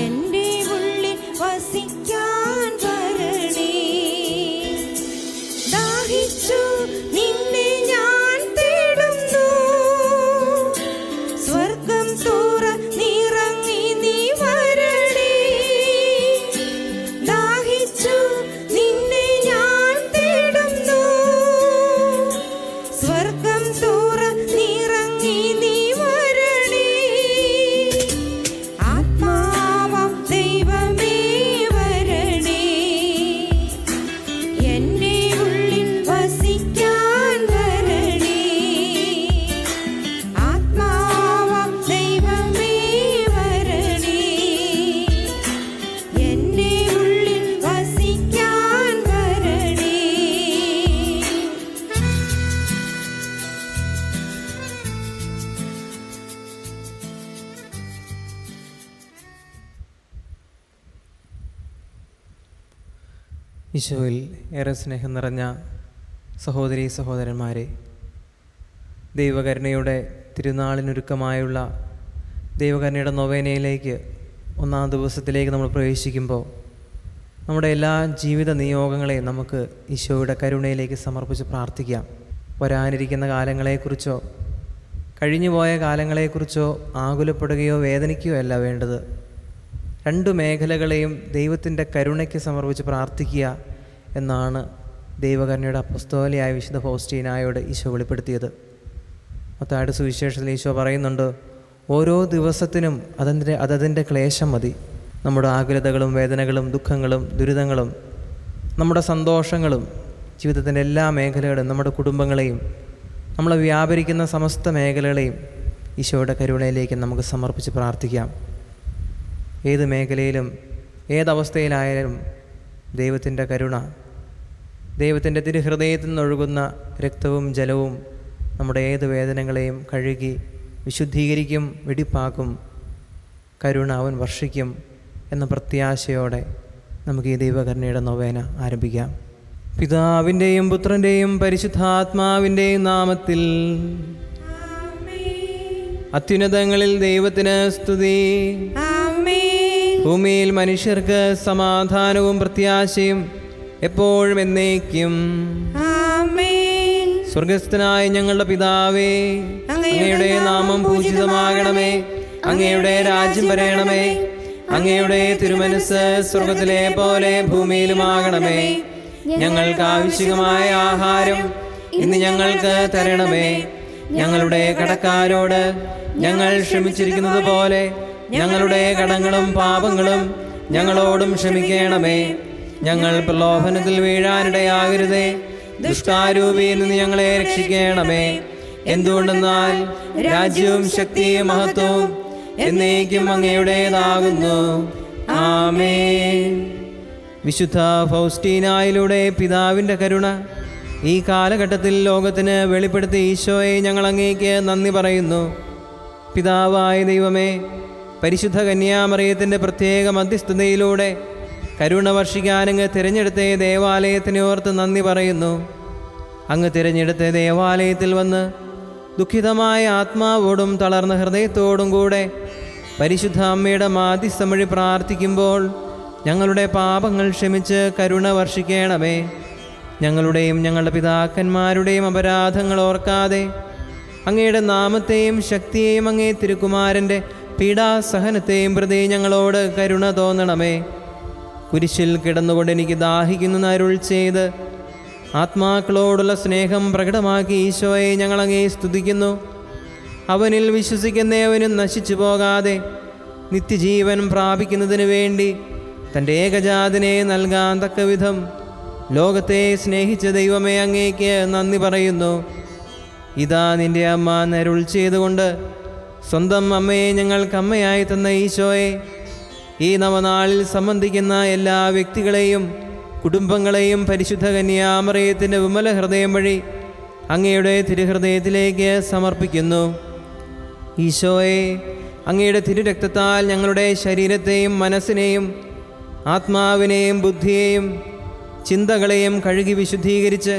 എൻ്റെ ഉള്ളിൽ വസിക്കാൻ വരണേ. ഈശോയിൽ ഏറെ സ്നേഹം നിറഞ്ഞ സഹോദരീ സഹോദരന്മാരെ, ദൈവകരുണയുടെ തിരുനാളിനൊരുക്കമായുള്ള ദൈവകരുണയുടെ നൊവേനയിലേക്ക് ഒന്നാം ദിവസത്തിലേക്ക് നമ്മൾ പ്രവേശിക്കുമ്പോൾ നമ്മുടെ എല്ലാ ജീവിത നിയോഗങ്ങളെയും നമുക്ക് ഈശോയുടെ കരുണയിലേക്ക് സമർപ്പിച്ച് പ്രാർത്ഥിക്കാം. വരാനിരിക്കുന്ന കാലങ്ങളെക്കുറിച്ചോ കഴിഞ്ഞുപോയ കാലങ്ങളെക്കുറിച്ചോ ആകുലപ്പെടുകയോ വേദനിക്കുകയോ അല്ല വേണ്ടത്. രണ്ട് മേഖലകളെയും ദൈവത്തിൻ്റെ കരുണയ്ക്ക് സമർപ്പിച്ച് പ്രാർത്ഥിക്കുക എന്നാണ് ദൈവകരുണയുടെ അപ്പസ്തോലിയായ വിശുദ്ധ ഫൗസ്റ്റീനായോട് ഈശോ വെളിപ്പെടുത്തിയത്. മത്തായിയുടെ സുവിശേഷത്തിൽ ഈശോ പറയുന്നുണ്ട്, ഓരോ ദിവസത്തിനും അതതിൻ്റെ ക്ലേശം മതി. നമ്മുടെ ആകുലതകളും വേദനകളും ദുഃഖങ്ങളും ദുരിതങ്ങളും നമ്മുടെ സന്തോഷങ്ങളും ജീവിതത്തിൻ്റെ എല്ലാ മേഖലകളും നമ്മുടെ കുടുംബങ്ങളെയും നമ്മൾ വ്യാപരിക്കുന്ന സമസ്ത മേഖലകളെയും ഈശോയുടെ കരുണയിലേക്ക് നമുക്ക് സമർപ്പിച്ച് പ്രാർത്ഥിക്കാം. ഏത് മേഖലയിലും ഏതവസ്ഥയിലായാലും ദൈവത്തിൻ്റെ കരുണ, ദൈവത്തിൻ്റെ തിരുഹൃദയത്തിൽ നിന്നൊഴുകുന്ന രക്തവും ജലവും നമ്മുടെ ഏത് വേദനകളെയും കഴുകി വിശുദ്ധീകരിക്കും, വെടിപ്പാക്കും. കരുണ അവൻ വർഷിക്കും എന്ന പ്രത്യാശയോടെ നമുക്ക് ഈ ദൈവകരുണയുടെ നൊവേന ആരംഭിക്കാം. പിതാവിൻ്റെയും പുത്രൻ്റെയും പരിശുദ്ധാത്മാവിൻ്റെയും നാമത്തിൽ. അത്യുന്നതങ്ങളിൽ ദൈവത്തിന് സ്തുതി. ഭൂമിയിൽ മനുഷ്യർക്ക് സമാധാനവും പ്രത്യാശയും എപ്പോഴും എന്നേക്കും. സ്വർഗസ്ഥനായ ഞങ്ങളുടെ പിതാവേ, അങ്ങയുടെ നാമം പൂജിതമാകണമേ. അങ്ങയുടെ രാജ്യം വരയണമേ. അങ്ങയുടെ തിരുമനസ്സ് സ്വർഗത്തിലെ പോലെ ഭൂമിയിലുമാകണമേ. ഞങ്ങൾക്ക് ആവശ്യമായ ആഹാരം ഇന്ന് ഞങ്ങൾക്ക് തരണമേ. ഞങ്ങളുടെ കടക്കാരോട് ഞങ്ങൾ ക്ഷമിച്ചിരിക്കുന്നത് പോലെ ഞങ്ങളുടെ കടങ്ങളും പാപങ്ങളും ഞങ്ങളോടും ക്ഷമിക്കണമേ. ഞങ്ങൾ പ്രലോഭനത്തിൽ വീഴാനിടയാകരുതേ. ദുഷ്ടാരൂപിയിൽ നിന്ന് ഞങ്ങളെ രക്ഷിക്കണമേ. എന്തുകൊണ്ടെന്നാൽ രാജ്യവും ശക്തിയും മഹത്വവും എന്നേക്കും അങ്ങയുടേതാകുന്നു. ആമേൻ. വിശുദ്ധ ഫൗസ്റ്റീനായിലൂടെ പിതാവിൻ്റെ കരുണ ഈ കാലഘട്ടത്തിൽ ലോകത്തിന് വെളിപ്പെടുത്തി ഈശോയെ ഞങ്ങൾ അങ്ങേക്ക് നന്ദി പറയുന്നു. പിതാവായ ദൈവമേ, പരിശുദ്ധ കന്യാമറിയത്തിൻ്റെ പ്രത്യേക മധ്യസ്ഥതയിലൂടെ കരുണ വർഷിക്കാൻ അങ്ങ് തിരഞ്ഞെടുത്ത ദേവാലയത്തിനെ ഓർത്ത് നന്ദി പറയുന്നു. അങ്ങ് തിരഞ്ഞെടുത്ത ദേവാലയത്തിൽ വന്ന് ദുഃഖിതമായ ആത്മാവോടും തളർന്ന ഹൃദയത്തോടും കൂടെ പരിശുദ്ധ അമ്മയുടെ മാധ്യസ്ഥം വഴി പ്രാർത്ഥിക്കുമ്പോൾ ഞങ്ങളുടെ പാപങ്ങൾ ക്ഷമിച്ച് കരുണ വർഷിക്കണമേ. ഞങ്ങളുടെയും ഞങ്ങളുടെ പിതാക്കന്മാരുടെയും അപരാധങ്ങൾ ഓർക്കാതെ അങ്ങയുടെ നാമത്തെയും ശക്തിയെയും അങ്ങേ തിരുക്കുമാരൻ്റെ പീഡാസഹനത്തെയും പ്രതി ഞങ്ങളോട് കരുണ തോന്നണമേ. കുരിശിൽ കിടന്നുകൊണ്ട് എനിക്ക് ദാഹിക്കുന്ന അരുൾ ചെയ്ത് ആത്മാക്കളോടുള്ള സ്നേഹം പ്രകടമാക്കി ഈശോയെ ഞങ്ങളങ്ങേ സ്തുതിക്കുന്നു. അവനിൽ വിശ്വസിക്കുന്നവനും നശിച്ചു പോകാതെ നിത്യജീവൻ പ്രാപിക്കുന്നതിന് വേണ്ടി തൻ്റെ ഏകജാതനെ നൽകാൻ തക്കവിധം ലോകത്തെ സ്നേഹിച്ച ദൈവമേ, അങ്ങേക്ക് നന്ദി പറയുന്നു. ഇതാ നിൻ്റെ അമ്മ എന്നരുൾ ചെയ്തുകൊണ്ട് സ്വന്തം അമ്മയെ ഞങ്ങൾക്ക് അമ്മയായി തന്ന ഈശോയെ, ഈ നവനാളിൽ സംബന്ധിക്കുന്ന എല്ലാ വ്യക്തികളെയും കുടുംബങ്ങളെയും പരിശുദ്ധ കന്യാമറിയത്തിൻ്റെ വിമല ഹൃദയം വഴി അങ്ങയുടെ തിരുഹൃദയത്തിലേക്ക് സമർപ്പിക്കുന്നു. ഈശോയെ, അങ്ങയുടെ തിരുരക്തത്താൽ ഞങ്ങളുടെ ശരീരത്തെയും മനസ്സിനെയും ആത്മാവിനെയും ബുദ്ധിയെയും ചിന്തകളെയും കഴുകി വിശുദ്ധീകരിച്ച്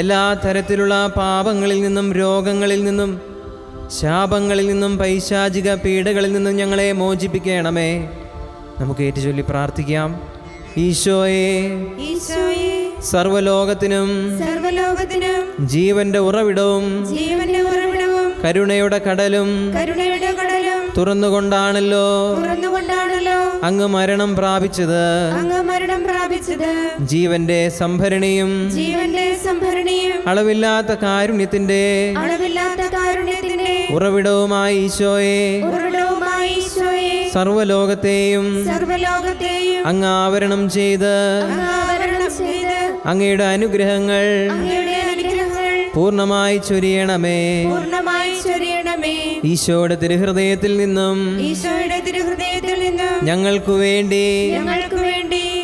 എല്ലാ തരത്തിലുള്ള പാപങ്ങളിൽ നിന്നും രോഗങ്ങളിൽ നിന്നും ശാപങ്ങളിൽ നിന്നും പൈശാചിക പീഡകളിൽ നിന്നും ഞങ്ങളെ മോചിപ്പിക്കണമേ. നമുക്ക് ഏറ്റുചൊല്ലി പ്രാർത്ഥിക്കാം. ഈശോയെ, സർവലോകത്തിനും ജീവന്റെ ഉറവിടവും കരുണയുടെ കടലും തുറന്നുകൊണ്ടാണല്ലോ അങ്ങ് മരണം പ്രാപിച്ചത്. ജീവന്റെ സംഭരണിയും അളവില്ലാത്ത കാരുണ്യത്തിന്റെ ഉറവിടവുമായി ഈശോയെ, സർവലോകത്തെയും അങ്ങ് ആവരണം ചെയ്ത് അങ്ങയുടെ അനുഗ്രഹങ്ങൾ പൂർണ്ണമായി ചൊരിയണമേ. ഈശോയുടെ തിരുഹൃദയത്തിൽ നിന്നും ഞങ്ങൾക്കു വേണ്ടി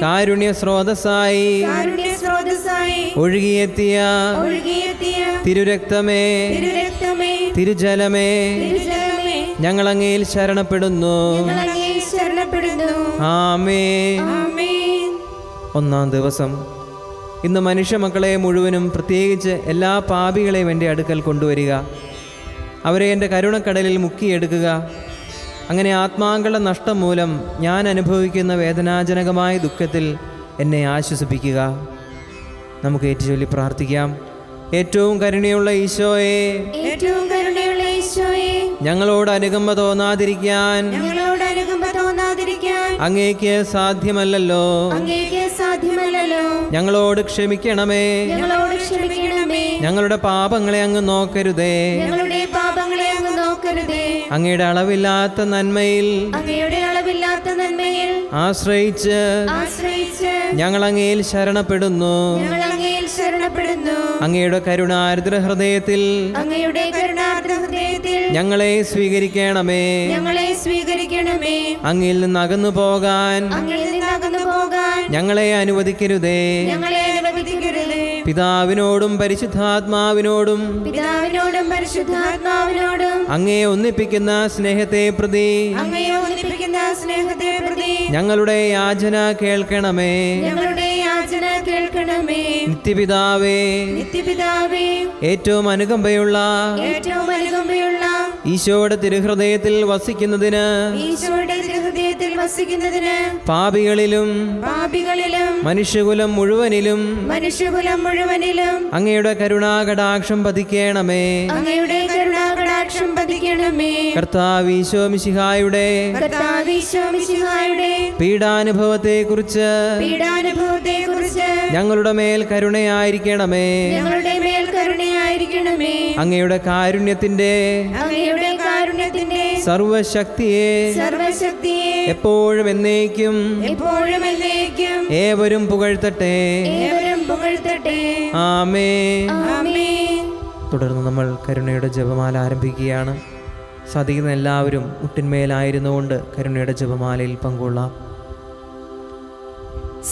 കാരുണ്യ സ്രോതസ്സായി ഒഴുകിയെത്തിയ തിരുരക്തമേ, തിരുജലമേ, ഞങ്ങളങ്ങയിൽ ശരണപ്പെടുന്നു. ആമേൻ. ഒന്നാം ദിവസം. ഇന്ന് മനുഷ്യമക്കളെ മുഴുവനും, പ്രത്യേകിച്ച് എല്ലാ പാപികളെയും എൻ്റെ അടുക്കൽ കൊണ്ടുവരിക. അവരെ എൻ്റെ കരുണക്കടലിൽ മുക്കിയെടുക്കുക. അങ്ങനെ ആത്മാക്കളുടെ നഷ്ടം മൂലം ഞാൻ അനുഭവിക്കുന്ന വേദനാജനകമായ ദുഃഖത്തിൽ എന്നെ ആശ്വസിപ്പിക്കുക. നമുക്ക് ഏറ്റുചൊല്ലി പ്രാർത്ഥിക്കാം. ഏറ്റവും കരുണയുള്ള ഈശോയെ, ഏറ്റവും കരുണയുള്ള ഈശോയെ, ഞങ്ങളോട് അനുകമ്പ തോന്നാതിരിക്കാൻ ഞങ്ങളോട് അനുകമ്പ തോന്നാതിരിക്കാൻ അങ്ങേക്ക് സാധ്യമല്ലല്ലോ. അങ്ങേക്ക് സാധ്യമല്ലല്ലോ. ഞങ്ങളോട് ക്ഷമിക്കണമേ. ഞങ്ങളോട് ക്ഷമിക്കണമേ. ഞങ്ങളുടെ പാപങ്ങളെ അങ്ങ് നോക്കരുതേ. ഞങ്ങളുടെ പാപങ്ങളെ അങ്ങ് നോക്കരുതേ. അങ്ങയുടെ അളവില്ലാത്ത നന്മയിൽ അങ്ങയുടെ അളവില്ലാത്ത നന്മയിൽ ആശ്രയിച്ച് ഞങ്ങൾ അങ്ങയിൽ ശരണപ്പെടുന്നു. ഞങ്ങൾ അങ്ങയിൽ ശരണപ്പെടുന്നു. അങ്ങയുടെ കരുണാർദ്ര ഹൃദയത്തിൽ അങ്ങയുടെ കരുണാർദ്ര ഹൃദയത്തിൽ ഞങ്ങളെ സ്വീകരിക്കണമേ. ഞങ്ങളെ സ്വീകരിക്കണമേ. അങ്ങിൽ നിന്ന് അകന്നു പോകാൻ അങ്ങിൽ നിന്ന് അകന്നു പോകാൻ ഞങ്ങളെ അനുവദിക്കരുതേ. ഞങ്ങളെ അനുവദിക്കരുതേ. പിതാവിനോടും പരിശുദ്ധാത്മാവിനോടും പിതാവിനോടും പരിശുദ്ധാത്മാവിനോടും അങ്ങയെ ഒന്നിപ്പിക്കുന്ന സ്നേഹത്തെ പ്രതി അങ്ങയെ ഒന്നിപ്പിക്കുന്ന സ്നേഹത്തെ പ്രതി ഞങ്ങളുടെ യാചന കേൾക്കണമേ. ഞങ്ങളുടെ യാചന കേൾക്കണമേ. നിത്യപിതാവേ, നിത്യപിതാവേ, ഏറ്റവും അനുകമ്പയുള്ള ഏറ്റവും അനുകമ്പയുള്ള ഈശോയുടെ തിരുഹൃദയത്തിൽ വസിക്കുന്നതിന് ഈശോയുടെ ഹൃദയത്തിൽ വസിക്കുന്നതിന് പാപികളിലും പാപികളിലും മനുഷ്യകുലം മുഴുവനിലും മനുഷ്യകുലം മുഴുവനിലും അങ്ങയുടെ കരുണാകടാക്ഷം പതിക്കണമേ. അങ്ങയുടെ കരുണാകടാക്ഷം പതിക്കണമേ. കർത്താവ് ഈശോ മിശിഹായുടെ കർത്താവ് ഈശോ മിശിഹായുടെ പീഡാനുഭവത്തെക്കുറിച്ച് പീഡാനുഭവത്തെക്കുറിച്ച് ഞങ്ങളുടെ മേൽ കരുണയായിരിക്കണമേ. ഞങ്ങളുടെ മേൽ കരുണയായിരിക്കണമേ. അങ്ങയുടെ കാരുണ്യത്തിന്റെ അങ്ങയുടെ കാരുണ്യത്തിന്റെ സർവശക്തിയെ എപ്പോഴും എന്നേക്കും എപ്പോഴും എന്നേക്കും ഏവരും പുകഴ്ത്തട്ടെ. ഏവരും പുകഴ്ത്തട്ടെ. ആമേൻ. ആമേൻ. തുടർന്ന് നമ്മൾ കരുണയുടെ ജപമാല ആരംഭിക്കുകയാണ്. സാധിക്കുന്ന എല്ലാവരും മുട്ടിന്മേലായിരുന്നുകൊണ്ട് കരുണയുടെ ജപമാലയിൽ പങ്കുകൊള്ളാം.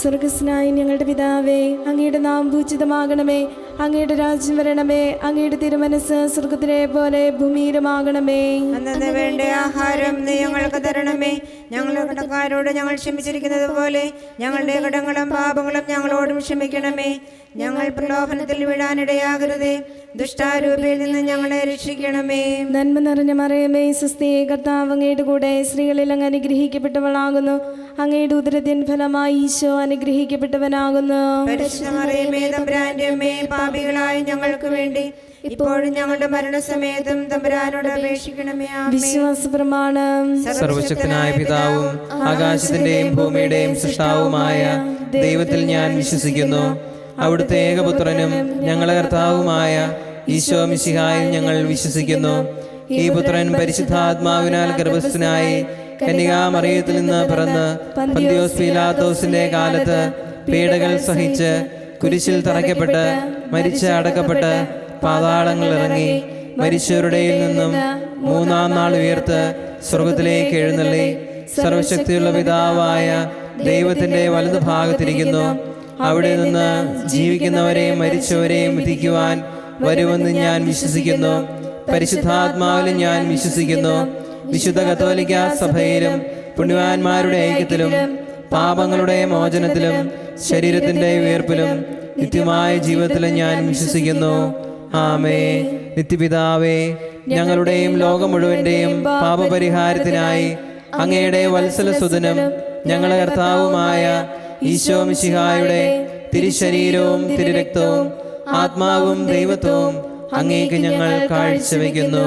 സ്വർഗസ്നായ ഞങ്ങളുടെ പിതാവേ, അങ്ങയുടെ നാമം പൂജിതമാകണമേ. അങ്ങയുടെ രാജ്യം വരണമേ. അങ്ങയുടെ തിരുമനസ് സ്വർഗത്തിലെ പോലെ ഭൂമിയിലുമാകണമേ. അന്നന്ന് വേണ്ട ആഹാരം നീ ഞങ്ങൾക്ക് തരണമേ. ഞങ്ങളുടെ കടക്കാരോട് ഞങ്ങൾ ക്ഷമിച്ചിരിക്കുന്നത് പോലെ ഞങ്ങളുടെ കടങ്ങളും പാപങ്ങളും ഞങ്ങളോടും ക്ഷമിക്കണമേ. ഞങ്ങൾ പ്രലോഭനത്തിൽ വീഴാനിടയാകരുതേ. ദുഷ്ടാരൂപിയിൽ നിന്ന് ഞങ്ങളെ രക്ഷിക്കണമേ. നന്മ നിറഞ്ഞ മറിയമേ, സ്വസ്തി, കർത്താവ് അങ്ങയുടെ കൂടെ സ്ത്രീകളിൽ അങ്ങ് അനുഗ്രഹിക്കപ്പെട്ടവളാകുന്നു. അങ്ങയുടെ ഉദരത്തിൻ ഫലമായി ഈശോ അനുഗ്രഹിക്കപ്പെട്ടവനാകുന്നു. പരിശുദ്ധ മറിയമേ, തമ്പുരാന്റെ അമ്മേ, പാപികളായ ഞങ്ങൾക്ക് വേണ്ടി ഇപ്പോഴും ഞങ്ങളുടെ മരണസമയത്തും തമ്പുരാനോട് അപേക്ഷിക്കണമേ. ആമേൻ. വിശ്വാസ പ്രമാണം. സർവശക്തനായ പിതാവും ആകാശത്തിന്റെയും ഭൂമിയുടെയും സൃഷ്ടാവുമായ ദൈവത്തിൽ ഞാൻ വിശ്വസിക്കുന്നു. അവിടുത്തെ ഏകപുത്രനും ഞങ്ങളുടെ കർത്താവുമായ ഈശോ മിശിഹായിൽ ഞങ്ങൾ വിശ്വസിക്കുന്നു. ഈ പുത്രൻ പരിശുദ്ധാത്മാവിനാൽ ഗർഭസ്ഥനായി കന്യകാമറിയത്തിൽ നിന്ന് പിറന്ന് പന്തിയോസ് പീലാത്തോസിന്റെ കാലത്ത് പീഡകൾ സഹിച്ച് കുരിശിൽ തറയ്ക്കപ്പെട്ട് മരിച്ച് അടക്കപ്പെട്ട് പാതാളങ്ങൾ ഇറങ്ങി മരിച്ചവരുടെയിൽ നിന്നും മൂന്നാം നാൾ ഉയർത്ത് സ്വർഗത്തിലേക്ക് എഴുന്നള്ളി സർവശക്തിയുള്ള പിതാവായ ദൈവത്തിന്റെ വലതുഭാഗത്തിരിക്കുന്നു. അവിടെ നിന്ന് ജീവിക്കുന്നവരെയും മരിച്ചവരെയും വിധിക്കുവാൻ വരുമെന്ന് ഞാൻ വിശ്വസിക്കുന്നു. പരിശുദ്ധാത്മാവിലും ഞാൻ വിശ്വസിക്കുന്നു. വിശുദ്ധ കത്തോലിക്ക സഭയിലും പുണ്യവാന്മാരുടെ ഐക്യത്തിലും പാപങ്ങളുടെ മോചനത്തിലും ശരീരത്തിന്റെ ഉയർപ്പിലും നിത്യമായ ജീവിതത്തിലും ഞാൻ വിശ്വസിക്കുന്നു. ആമേൻ. നിത്യപിതാവേ, ഞങ്ങളുടെയും ലോകം മുഴുവന്റെയും പാപപരിഹാരത്തിനായി അങ്ങയുടെ വത്സലസുതനും ഞങ്ങളുടെ കർത്താവുമായ ഈശോ മിശിഹായുടെ തിരുശരീരവും തിരുരക്തവും ആത്മാവും ദൈവത്വവും അങ്ങേക്ക് ഞങ്ങൾ കാഴ്ചവെക്കുന്നു.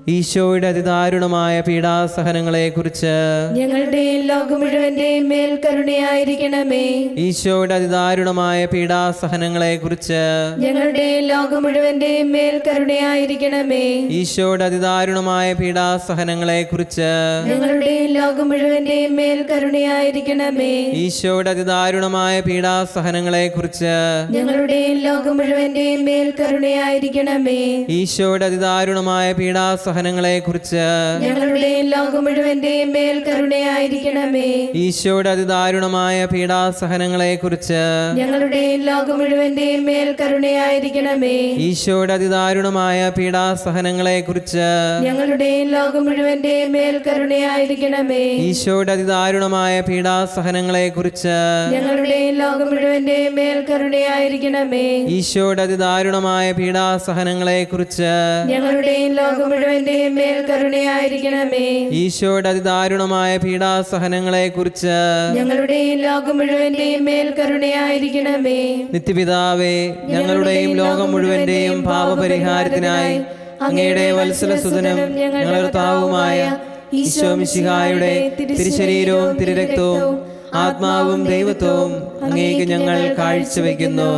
ഈശോയുടെ അതിദാരുണമായ പീഡാസഹനങ്ങളെക്കുറിച്ച് ഞങ്ങളുടെയും ലോകം മുഴുവന്റെയും മേൽ കരുണയായിരിക്കണമേ. ഈശോയുടെ അതിദാരുണമായ പീഡാസഹനങ്ങളെക്കുറിച്ച് ഞങ്ങളുടെയും ലോകം മുഴുവന്റെയും മേൽ കരുണയായിരിക്കണമേ. ഈശോയുടെ അതിദാരുണമായ പീഡാസഹനങ്ങളെക്കുറിച്ച് ഞങ്ങളുടെയും ലോകം മുഴുവന്റെയും മേൽ കരുണയായിരിക്കണമേ. ഈശോയുടെ അതിദാരുണമായ പീഡാസഹനങ്ങളെക്കുറിച്ച് ഞങ്ങളുടെയും ലോകം മുഴുവന്റെയും മേൽ കരുണയായിരിക്കണമേ. ഈശോയുടെ അതിദാരുണമായ പീഡാസഹനങ്ങളെക്കുറിച്ച് പീഡാസഹനങ്ങളെക്കുറിച്ച് ഞങ്ങളുടെയും ലോകം മുഴുവന്റെയും മേൽ കരുണയായിരിക്കണമേ. ഈശോയുടെ അതിദാരുണമായ പീഡാസഹനങ്ങളെക്കുറിച്ച് ഞങ്ങളുടെയും ലോകം മുഴുവന്റെയും മേൽ കരുണയായിരിക്കണമേ. ഈശോയുടെ അതിദാരുണമായ പീഡാസഹനങ്ങളെക്കുറിച്ച് ഞങ്ങളുടെയും ലോകം മുഴുവന്റെയും മേൽ കരുണയായിരിക്കണമേ. ഈശോയുടെ അതിദാരുണമായ പീഡാസഹനങ്ങളെക്കുറിച്ച് ഞങ്ങളുടെയും ലോകം മുഴുവന്റെയും മേൽ കരുണയായിരിക്കണമേ. ഈശോയുടെ അതിദാരുണമായ പീഡാസഹനങ്ങളെക്കുറിച്ച് ഞങ്ങളുടെയും ലോകം മുഴുവന്റെയും മേൽ കരുണയായിരിക്കണമേ. ഈശോയുടെ അതിദാരുണമായ പീഡാസഹനങ്ങളെക്കുറിച്ച് ഞങ്ങളുടെയും ലോകം മുഴുവന്റെയും മേൽ കരുണയായിരിക്കണമേ. നിത്യപിതാവേ, ഞങ്ങളുടെയും ലോകം മുഴുവന്റെയും പാപപരിഹാരത്തിനായി അങ്ങയുടെ വത്സലസുതനും ഞങ്ങളുടെ കർത്താവുമായ ഈശോ മിശിഹായുടെ തിരുശരീരവും തിരുരക്തവും ആത്മാവും ദൈവത്വവും അങ്ങേക്ക് ഞങ്ങൾ കാഴ്ചവെക്കുന്നു.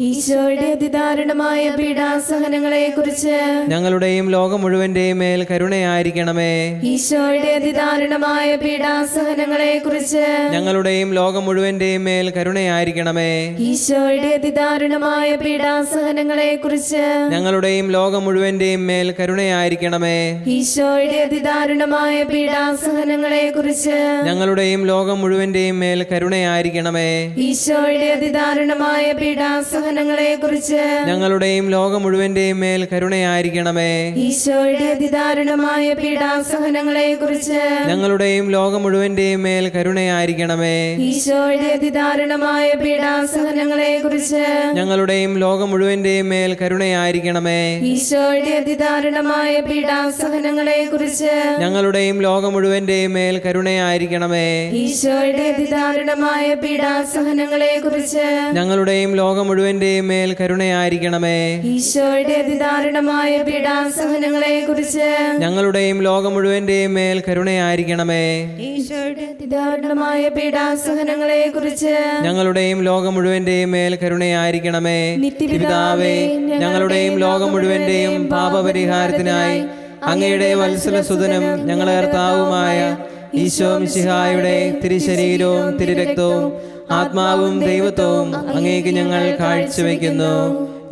ഈശോയുടെ അതിദാരുണമായ പീഡാസഹനങ്ങളെ കുറിച്ച് ഞങ്ങളുടെയും ലോകം മുഴുവന്റെയും മേൽ കരുണയായിരിക്കണമേ. ഈശോയുടെ അതിദാരുണമായ പീഡാസഹനങ്ങളെ കുറിച്ച് ഞങ്ങളുടെയും ലോകം മുഴുവന്റെയും മേൽ കരുണയായിരിക്കണമേ. ഈശോയുടെ അതിദാരുണമായ പീഡാസഹനങ്ങളെ കുറിച്ച് ഞങ്ങളുടെയും ലോകം മുഴുവന്റെയും മേൽ കരുണയായിരിക്കണമേ. ഈശോയുടെ അതിദാരുണമായ പീഡാസഹനങ്ങളെ കുറിച്ച് ഞങ്ങളുടെയും ലോകം മുഴുവന്റെയും മേൽ കരുണയായിരിക്കണമേ. ഈശോയുടെ അതിദാരുണമായ പീഡാസഹനങ്ങളെ കുറിച്ച് ഞങ്ങളുടെയും ലോകം മുഴുവന്റെയും മേൽ കരുണയായിരിക്കണമേ. ഈശോയുടെ അതിദാരുണമായ പീഡാസഹനങ്ങളെ കുറിച്ച് ഞങ്ങളുടെയും ലോകം മുഴുവന്റെയും മേൽ കരുണയായിരിക്കണമേ. ഈശോയുടെ അതിദാരുണമായ പീഡാസഹനങ്ങളെ കുറിച്ച് ഞങ്ങളുടെയും ലോകം മുഴുവന്റെയും മേൽ കരുണയായിരിക്കണമേ. ഈശോയുടെ അതിദാരുണമായ പീഡാസഹനങ്ങളെ കുറിച്ച് ഞങ്ങളുടെയും ലോകം മുഴുവന്റെയും മേൽ കരുണയായിരിക്കണമേ. ഈശോയുടെ അതിദാരുണമായ പീഡാസഹനങ്ങളെ കുറിച്ച് ഞങ്ങളുടെയും ലോകം മുഴുവന്റെയും മേൽ കരുണയായിരിക്കണമേ. ഈശോയുടെ അതിദാരുണമായ പീഡാസഹനങ്ങളെ കുറിച്ച് ഞങ്ങളുടെയും ലോകം മുഴുവന്റെയും മേൽ കരുണയായിരിക്കണമേ. ഈശോയുടെ അതിദാരുണമായ പീഡാസഹനങ്ങളെ കുറിച്ച് ഞങ്ങളുടെയും ലോകം മുഴുവന്റെയും മേൽ കരുണയായിരിക്കണമേ. നിത്യപിതാവേ, ഞങ്ങളുടെയും ലോകം മുഴുവന്റെയും പാപപരിഹാരത്തിനായി അങ്ങയുടെ വത്സലസുതനും ഞങ്ങളുടെ കർത്താവുമായ ഈശോ മിശിഹായുടെ തിരുശരീരവും തിരുരക്തവും ആത്മാവും ദൈവത്വവും അങ്ങേക്ക് ഞങ്ങൾ കാഴ്ചവെക്കുന്നു.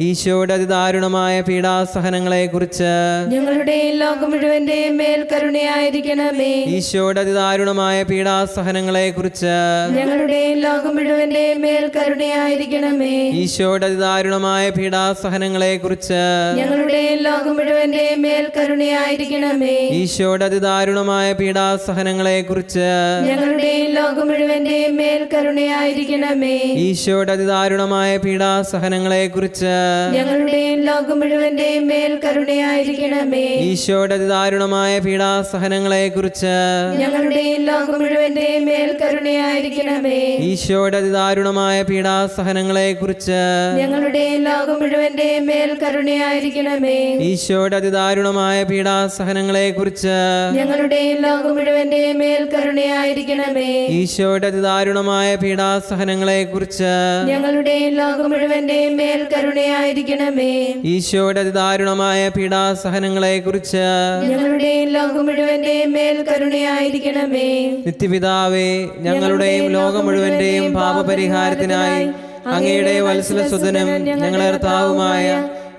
ഈശോയുടെ അതിദാരുണമായ പീഡാസഹനങ്ങളെ കുറിച്ച് ഞങ്ങളുടെയും ലോകം മുഴുവന്റെയും മേൽ കരുണയായിരിക്കണമേ. ഈശോയുടെ അതിദാരുണമായ പീഡാസഹനങ്ങളെ കുറിച്ച് ഞങ്ങളുടെയും ലോകം മുഴുവന്റെയും മേൽ കരുണയായിരിക്കണമേ. ഈശോയുടെ അതിദാരുണമായ പീഡാസഹനങ്ങളെ കുറിച്ച് ഞങ്ങളുടെയും ലോകം മുഴുവന്റെയും മേൽ കരുണയായിരിക്കണമേ. ഈശോയുടെ അതിദാരുണമായ പീഡാസഹനങ്ങളെ കുറിച്ച് ഞങ്ങളുടെയും ലോകം മുഴുവന്റെയും മേൽ കരുണയായിരിക്കണമേ. ഈശോയുടെ അതിദാരുണമായ പീഡാസഹനങ്ങളെ കുറിച്ച് ഞങ്ങളുടെയും ലോകം മുഴുവന്റെയും മേൽ കരുണയായിരിക്കണമേ. ഈശോയുടെ അതിദാരുണമായ പീഡാസഹനങ്ങളെ കുറിച്ച് ഞങ്ങളുടെയും ലോകം മുഴുവന്റെയും മേൽ കരുണയായിരിക്കണമേ. ഈശോയുടെ അതിദാരുണമായ പീഡാസഹനങ്ങളെ കുറിച്ച് ഞങ്ങളുടെയും ലോകം മുഴുവന്റെയും മേൽ കരുണയായിരിക്കണമേ. ഈശോയുടെ അതിദാരുണമായ പീഡാസഹനങ്ങളെ കുറിച്ച് ഞങ്ങളുടെയും ലോകം മുഴുവന്റെയും മേൽ കരുണയായിരിക്കണമേ. ഈശോയുടെ അതിദാരുണമായ പീഡാസഹനങ്ങളെ കുറിച്ച് ഞങ്ങളുടെയും ലോകം മുഴുവന്റെയും മേൽ കരുണയായിരിക്കണമേ. ഈശോയുടെ അതിദാരുണമായ പീഡാസഹനങ്ങളെ കുറിച്ച് ഞങ്ങളുടെയും ലോകം മുഴുവന്റെയും മേൽ കരുണയായിരിക്കണമേ. നിത്യപിതാവേ, ഞങ്ങളുടെയും ലോകം മുഴുവന്റെയും പാപപരിഹാരത്തിനായി അങ്ങയുടെ വത്സലസുതനും ഞങ്ങളുടെ കർത്താവുമായ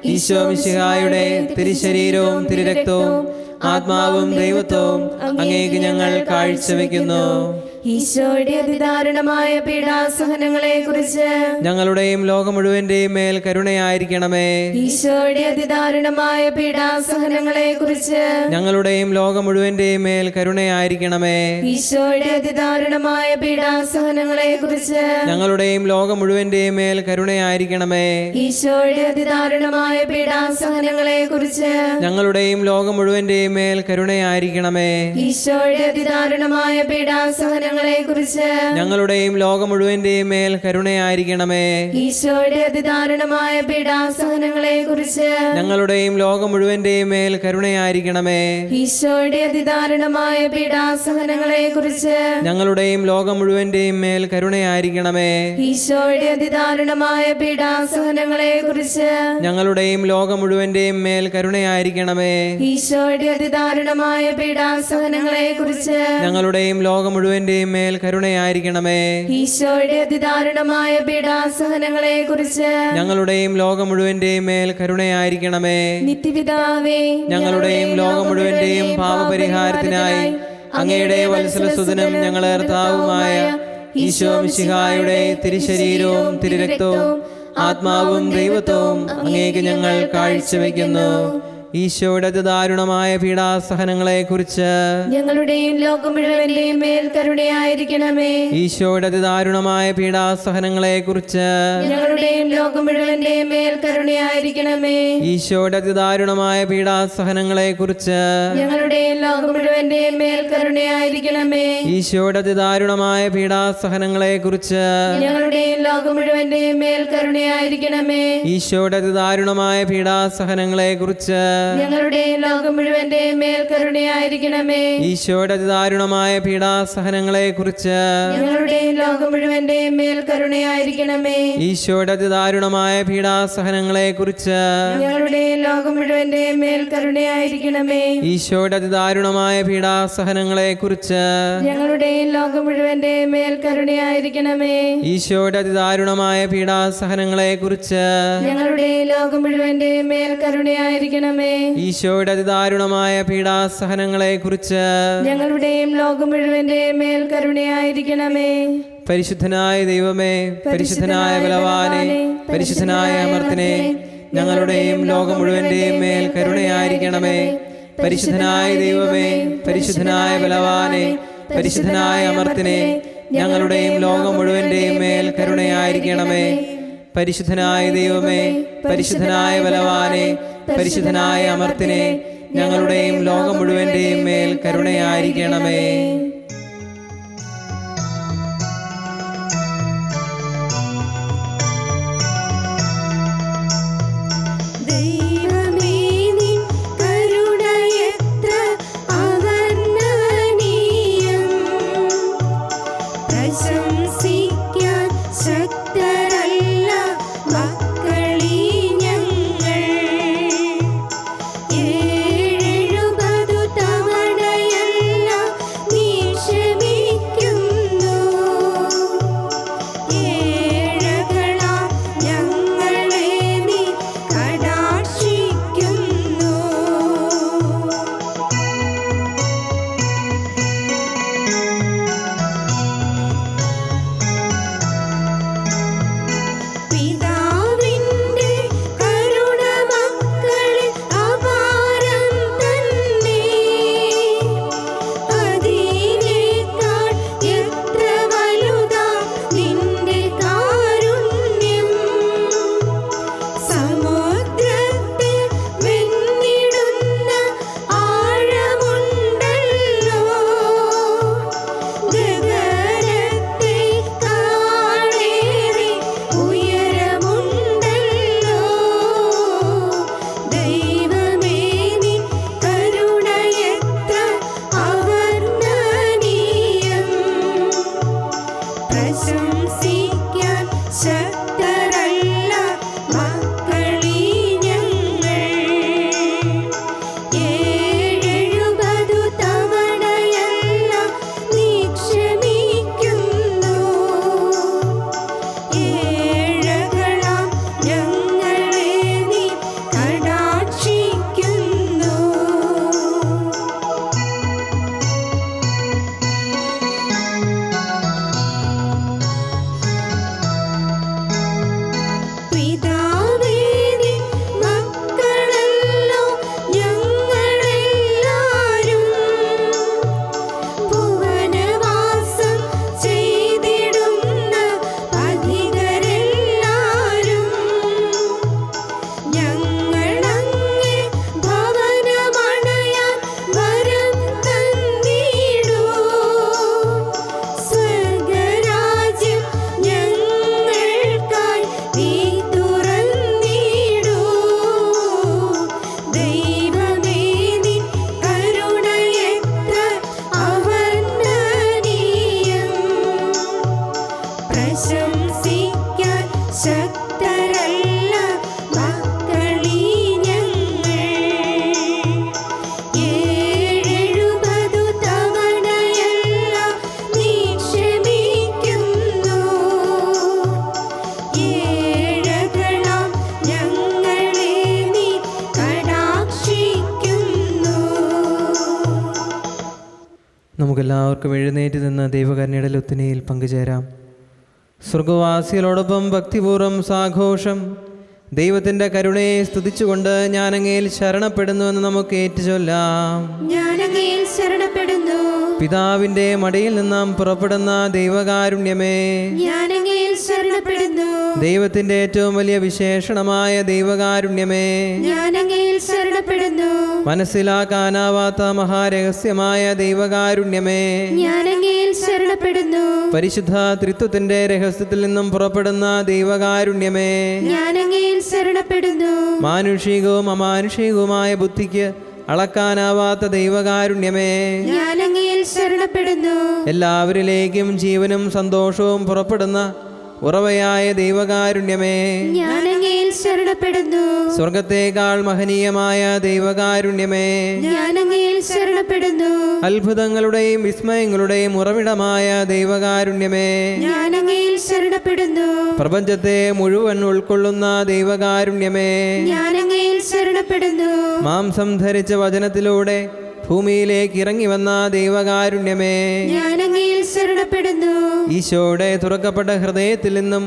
ഈശോ മിശിഹായുടെ തിരുശരീരവും തിരുരക്തവും ആത്മാവും ദൈവത്വവും അങ്ങേക്ക് ഞങ്ങൾ കാഴ്ചവെക്കുന്നു. ഈശോയുടെ അതിദാരുണമായ പീഡാസഹനങ്ങളെ കുറിച്ച് ഞങ്ങളുടെയും ലോകം മുഴുവന്റെയും മേൽ കരുണയായിരിക്കണമേ. ഈശോയുടെ അതിദാരുണമായ പീഡാസഹനങ്ങളെ കുറിച്ച് ഞങ്ങളുടെയും ലോകം മുഴുവന്റെയും മേൽ കരുണയായിരിക്കണമേ. ഈശോയുടെ അതിദാരുണമായ പീഡാസഹനങ്ങളെ കുറിച്ച് ഞങ്ങളുടെയും ലോകം മുഴുവന്റെയും മേൽ കരുണയായിരിക്കണമേ. ഈശോയുടെ അതിദാരുണമായ പീഡാസഹനങ്ങളെ കുറിച്ച് ഞങ്ങളുടെയും ലോകം മുഴുവന്റെയും മേൽ കരുണയായിരിക്കണമേ. ഈശോയുടെ അതിദാരുണമായ പീഡാസഹനങ്ങളെ കുറിച്ച് ഞങ്ങളുടെയും ലോകം മുഴുവന്റെയും മേൽ കരുണയായിരിക്കണമേ. ഈശോയുടെ അതിദാരുണമായ പീഡാസഹനങ്ങളെ കുറിച്ച് ഞങ്ങളുടെയും ലോകം മുഴുവന്റെയും മേൽ കരുണയായിരിക്കണമേ. ഈശോയുടെ അതിദാരുണമായ പീഡാസഹനങ്ങളെ കുറിച്ച് ഞങ്ങളുടെയും ലോകം മുഴുവന്റെയും മേൽ കരുണയായിരിക്കണമേ. ഈശോയുടെ അതിദാരുണമായ പീഡാസഹനങ്ങളെ കുറിച്ച് ഞങ്ങളുടെയും ലോകം മുഴുവന്റെയും മേൽ കരുണയായിരിക്കണമേ. ഈശോയുടെ അതിദാരുണമായ പീഡാസഹനങ്ങളെ കുറിച്ച് ഞങ്ങളുടെയും ലോകം മുഴുവന്റെയും മുഴുവന്റെയും മേൽ കരുണയായിരിക്കണമേ. ഈശോയുടെ അതിദാരുണമായ പീഡാസഹനങ്ങളെ കുറിച്ച് ഞങ്ങളുടെയും ലോകം മുഴുവന്റെയും മേൽ കരുണയായിരിക്കണമേ. നിത്യപിതാവേ, ഞങ്ങളുടെയും ലോകം മുഴുവന്റെയും പാപപരിഹാരത്തിനായി അങ്ങയുടെ വത്സലസുതനും ഞങ്ങളുടെ കർത്താവുമായ ഈശോ മിശിഹായുടെ തിരുശരീരവും തിരുരക്തവും ആത്മാവും ദൈവത്വവും അങ്ങേക്ക് ഞങ്ങൾ കാഴ്ചവെക്കുന്നു. ഈശോയുടെ അതിദാരുണമായ പീഡാസഹനങ്ങളെ കുറിച്ച് ഞങ്ങളുടെയും ലോകം മുഴുവന്റെയും മേൽ കരുണയായിരിക്കണമേ. ഈശോയുടെ അതിദാരുണമായ പീഡാസഹനങ്ങളെ കുറിച്ച് ഞങ്ങളുടെയും ലോകം മുഴുവന്റെയും മേൽ കരുണയായിരിക്കണമേ. ഈശോയുടെ അതിദാരുണമായ പീഡാസഹനങ്ങളെ കുറിച്ച് ഞങ്ങളുടെയും ലോകം മുഴുവന്റെയും മേൽ കരുണയായിരിക്കണമേ. ഈശോയുടെ അതിദാരുണമായ പീഡാസഹനങ്ങളെ കുറിച്ച് ഞങ്ങളുടെയും ലോകം മുഴുവന്റെയും മേൽ കരുണയായിരിക്കണമേ. ഈശോയുടെ അതിദാരുണമായ പീഡാസഹനങ്ങളെ കുറിച്ച് ഞങ്ങളുടെയും ലോകം മുഴുവന്റെയും മേൽ കരുണയായിരിക്കണമേ. ഈശോയുടെ അതിദാരുണമായ പീഡാസഹനങ്ങളെ കുറിച്ച് ഞങ്ങളുടെയും ലോകം മുഴുവന്റെയും മേൽ കരുണയായിരിക്കണമേ. ഈശോയുടെ അതിദാരുണമായ പീഡാസഹനങ്ങളെ കുറിച്ച് ഞങ്ങളുടെയും ലോകം മുഴുവന്റെയും മേൽ കരുണയായിരിക്കണമേ. ഈശോയുടെ അതിദാരുണമായ പീഡാസഹനങ്ങളെ കുറിച്ച് ഞങ്ങളുടെയും ലോകം മുഴുവന്റെയും മേൽ കരുണയായിരിക്കണമേ. ഈശോയുടെ അതിദാരുണമായ പീഡാസഹനങ്ങളെ കുറിച്ച് ഞങ്ങളുടെയും ലോകം മുഴുവന്റെയും മേൽ കരുണയായിരിക്കണമേ. ഈശോയുടെ അതിദാരുണമായ പീഡാസഹനങ്ങളെ കുറിച്ച് ഞങ്ങളുടെയും ലോകം മുഴുവന്റെയും മേൽ കരുണയായിരിക്കണമേ. പരിശുദ്ധനായ ദൈവമേ, പരിശുദ്ധനായ ബലവാനെ, പരിശുദ്ധനായ അമർത്തിനെ, ഞങ്ങളുടെയും ലോകം മുഴുവന്റെയും മേൽ കരുണയായിരിക്കണമേ. പരിശുദ്ധനായ ദൈവമേ, പരിശുദ്ധനായ ബലവാനെ, പരിശുദ്ധനായ അമർത്തിനെ, ഞങ്ങളുടെയും ലോകം മുഴുവന്റെയും മേൽ കരുണയായിരിക്കണമേ. പരിശുദ്ധനായ ദൈവമേ, പരിശുദ്ധനായ ബലവാനെ, പരിശുദ്ധനായ അമർത്തിനെ, ഞങ്ങളുടെയും ലോകം മുഴുവന്റെയും മേൽ കരുണയായിരിക്കണമേ. ദൈവമേ നിൻ കരുണയെത്ര അവർണ്ണനീയം. പ്രശംസിക്കാൻ ശക്തരല്ല മക്കളീ ഞങ്ങൾ. 70 തവണയല്ല നീ നമുക്കെല്ലാവർക്കും എഴുന്നേറ്റ് നിന്ന് ദൈവകരുണയുടെ ലുത്തിനിയിൽ പങ്കുചേരാം. സ്വർഗവാസികളോടൊപ്പം ഭക്തിപൂർവ്വം സാഘോഷം ദൈവത്തിൻ്റെ കരുണയെ സ്തുതിച്ചുകൊണ്ട് ഞാൻ അങ്ങയിൽ ശരണപ്പെടുന്നുവെന്ന് നമുക്ക് ഏറ്റുചൊല്ലാം. ഞാൻ അങ്ങയിൽ ശരണപ്പെടുന്നു. പിതാവിൻ്റെ മടിയിൽ നിന്നും പുറപ്പെടുന്ന ദൈവകാരുണ്യമേ, ഞാൻ അങ്ങയിൽ ശരണപ്പെടുന്നു. ദൈവത്തിൻ്റെ ഏറ്റവും വലിയ വിശേഷണമായ ദൈവകാരുണ്യമേ, ഞാൻ അങ്ങയിൽ ശരണപ്പെടുന്നു. മനസ്സിലാക്കാനാവാത്ത മഹാരഹസ്യമായ ദൈവകാരുണ്യമേ, ഞാൻ അങ്ങയിൽ ശരണപ്പെടുന്നു. പരിശുദ്ധ ത്രിത്വത്തിന്റെ രഹസ്യത്തിൽ നിന്നും പുറപ്പെടുന്ന ദൈവകാരുണ്യമേ, ഞാൻ അങ്ങയിൽ ശരണപ്പെടുന്നു. മാനുഷികവും അമാനുഷികവുമായ ബുദ്ധിക്ക് അളക്കാനാവാത്ത ദൈവകാരുണ്യമേ, ഞാൻ അങ്ങയിൽ ശരണപ്പെടുന്നു. എല്ലാവരിലേക്കും ജീവനും സന്തോഷവും പുറപ്പെടുന്ന ഉറവയായ ദൈവകാരുണ്യമേ, ഞാൻ അങ്ങയിൽ ശരണപ്പെടുന്നു. സ്വർഗത്തേക്കാൾ മഹനീയമായ ദൈവകാരുണ്യമേ, ഞാൻ അങ്ങയിൽ ശരണപ്പെടുന്നു. അത്ഭുതങ്ങളുടെയും വിസ്മയങ്ങളുടെയും ഉറവിടമായ ദൈവകാരുണ്യമേ, ഞാൻ അങ്ങയിൽ ശരണപ്പെടുന്നു. പ്രപഞ്ചത്തെ മുഴുവൻ ഉൾക്കൊള്ളുന്ന ദൈവകാരുണ്യമേ, ഞാൻ അങ്ങയിൽ ശരണപ്പെടുന്നു. മാംസം ധരിച്ച വചനത്തിലൂടെ ഭൂമിയിലേക്ക് ഇറങ്ങി വന്ന ദൈവകാരുണ്യമേ, ഞാൻ അങ്ങയിൽ ശരണപ്പെടുന്നു. ഈശോയുടെ തുറക്കപ്പെട്ട ഹൃദയത്തിൽ നിന്നും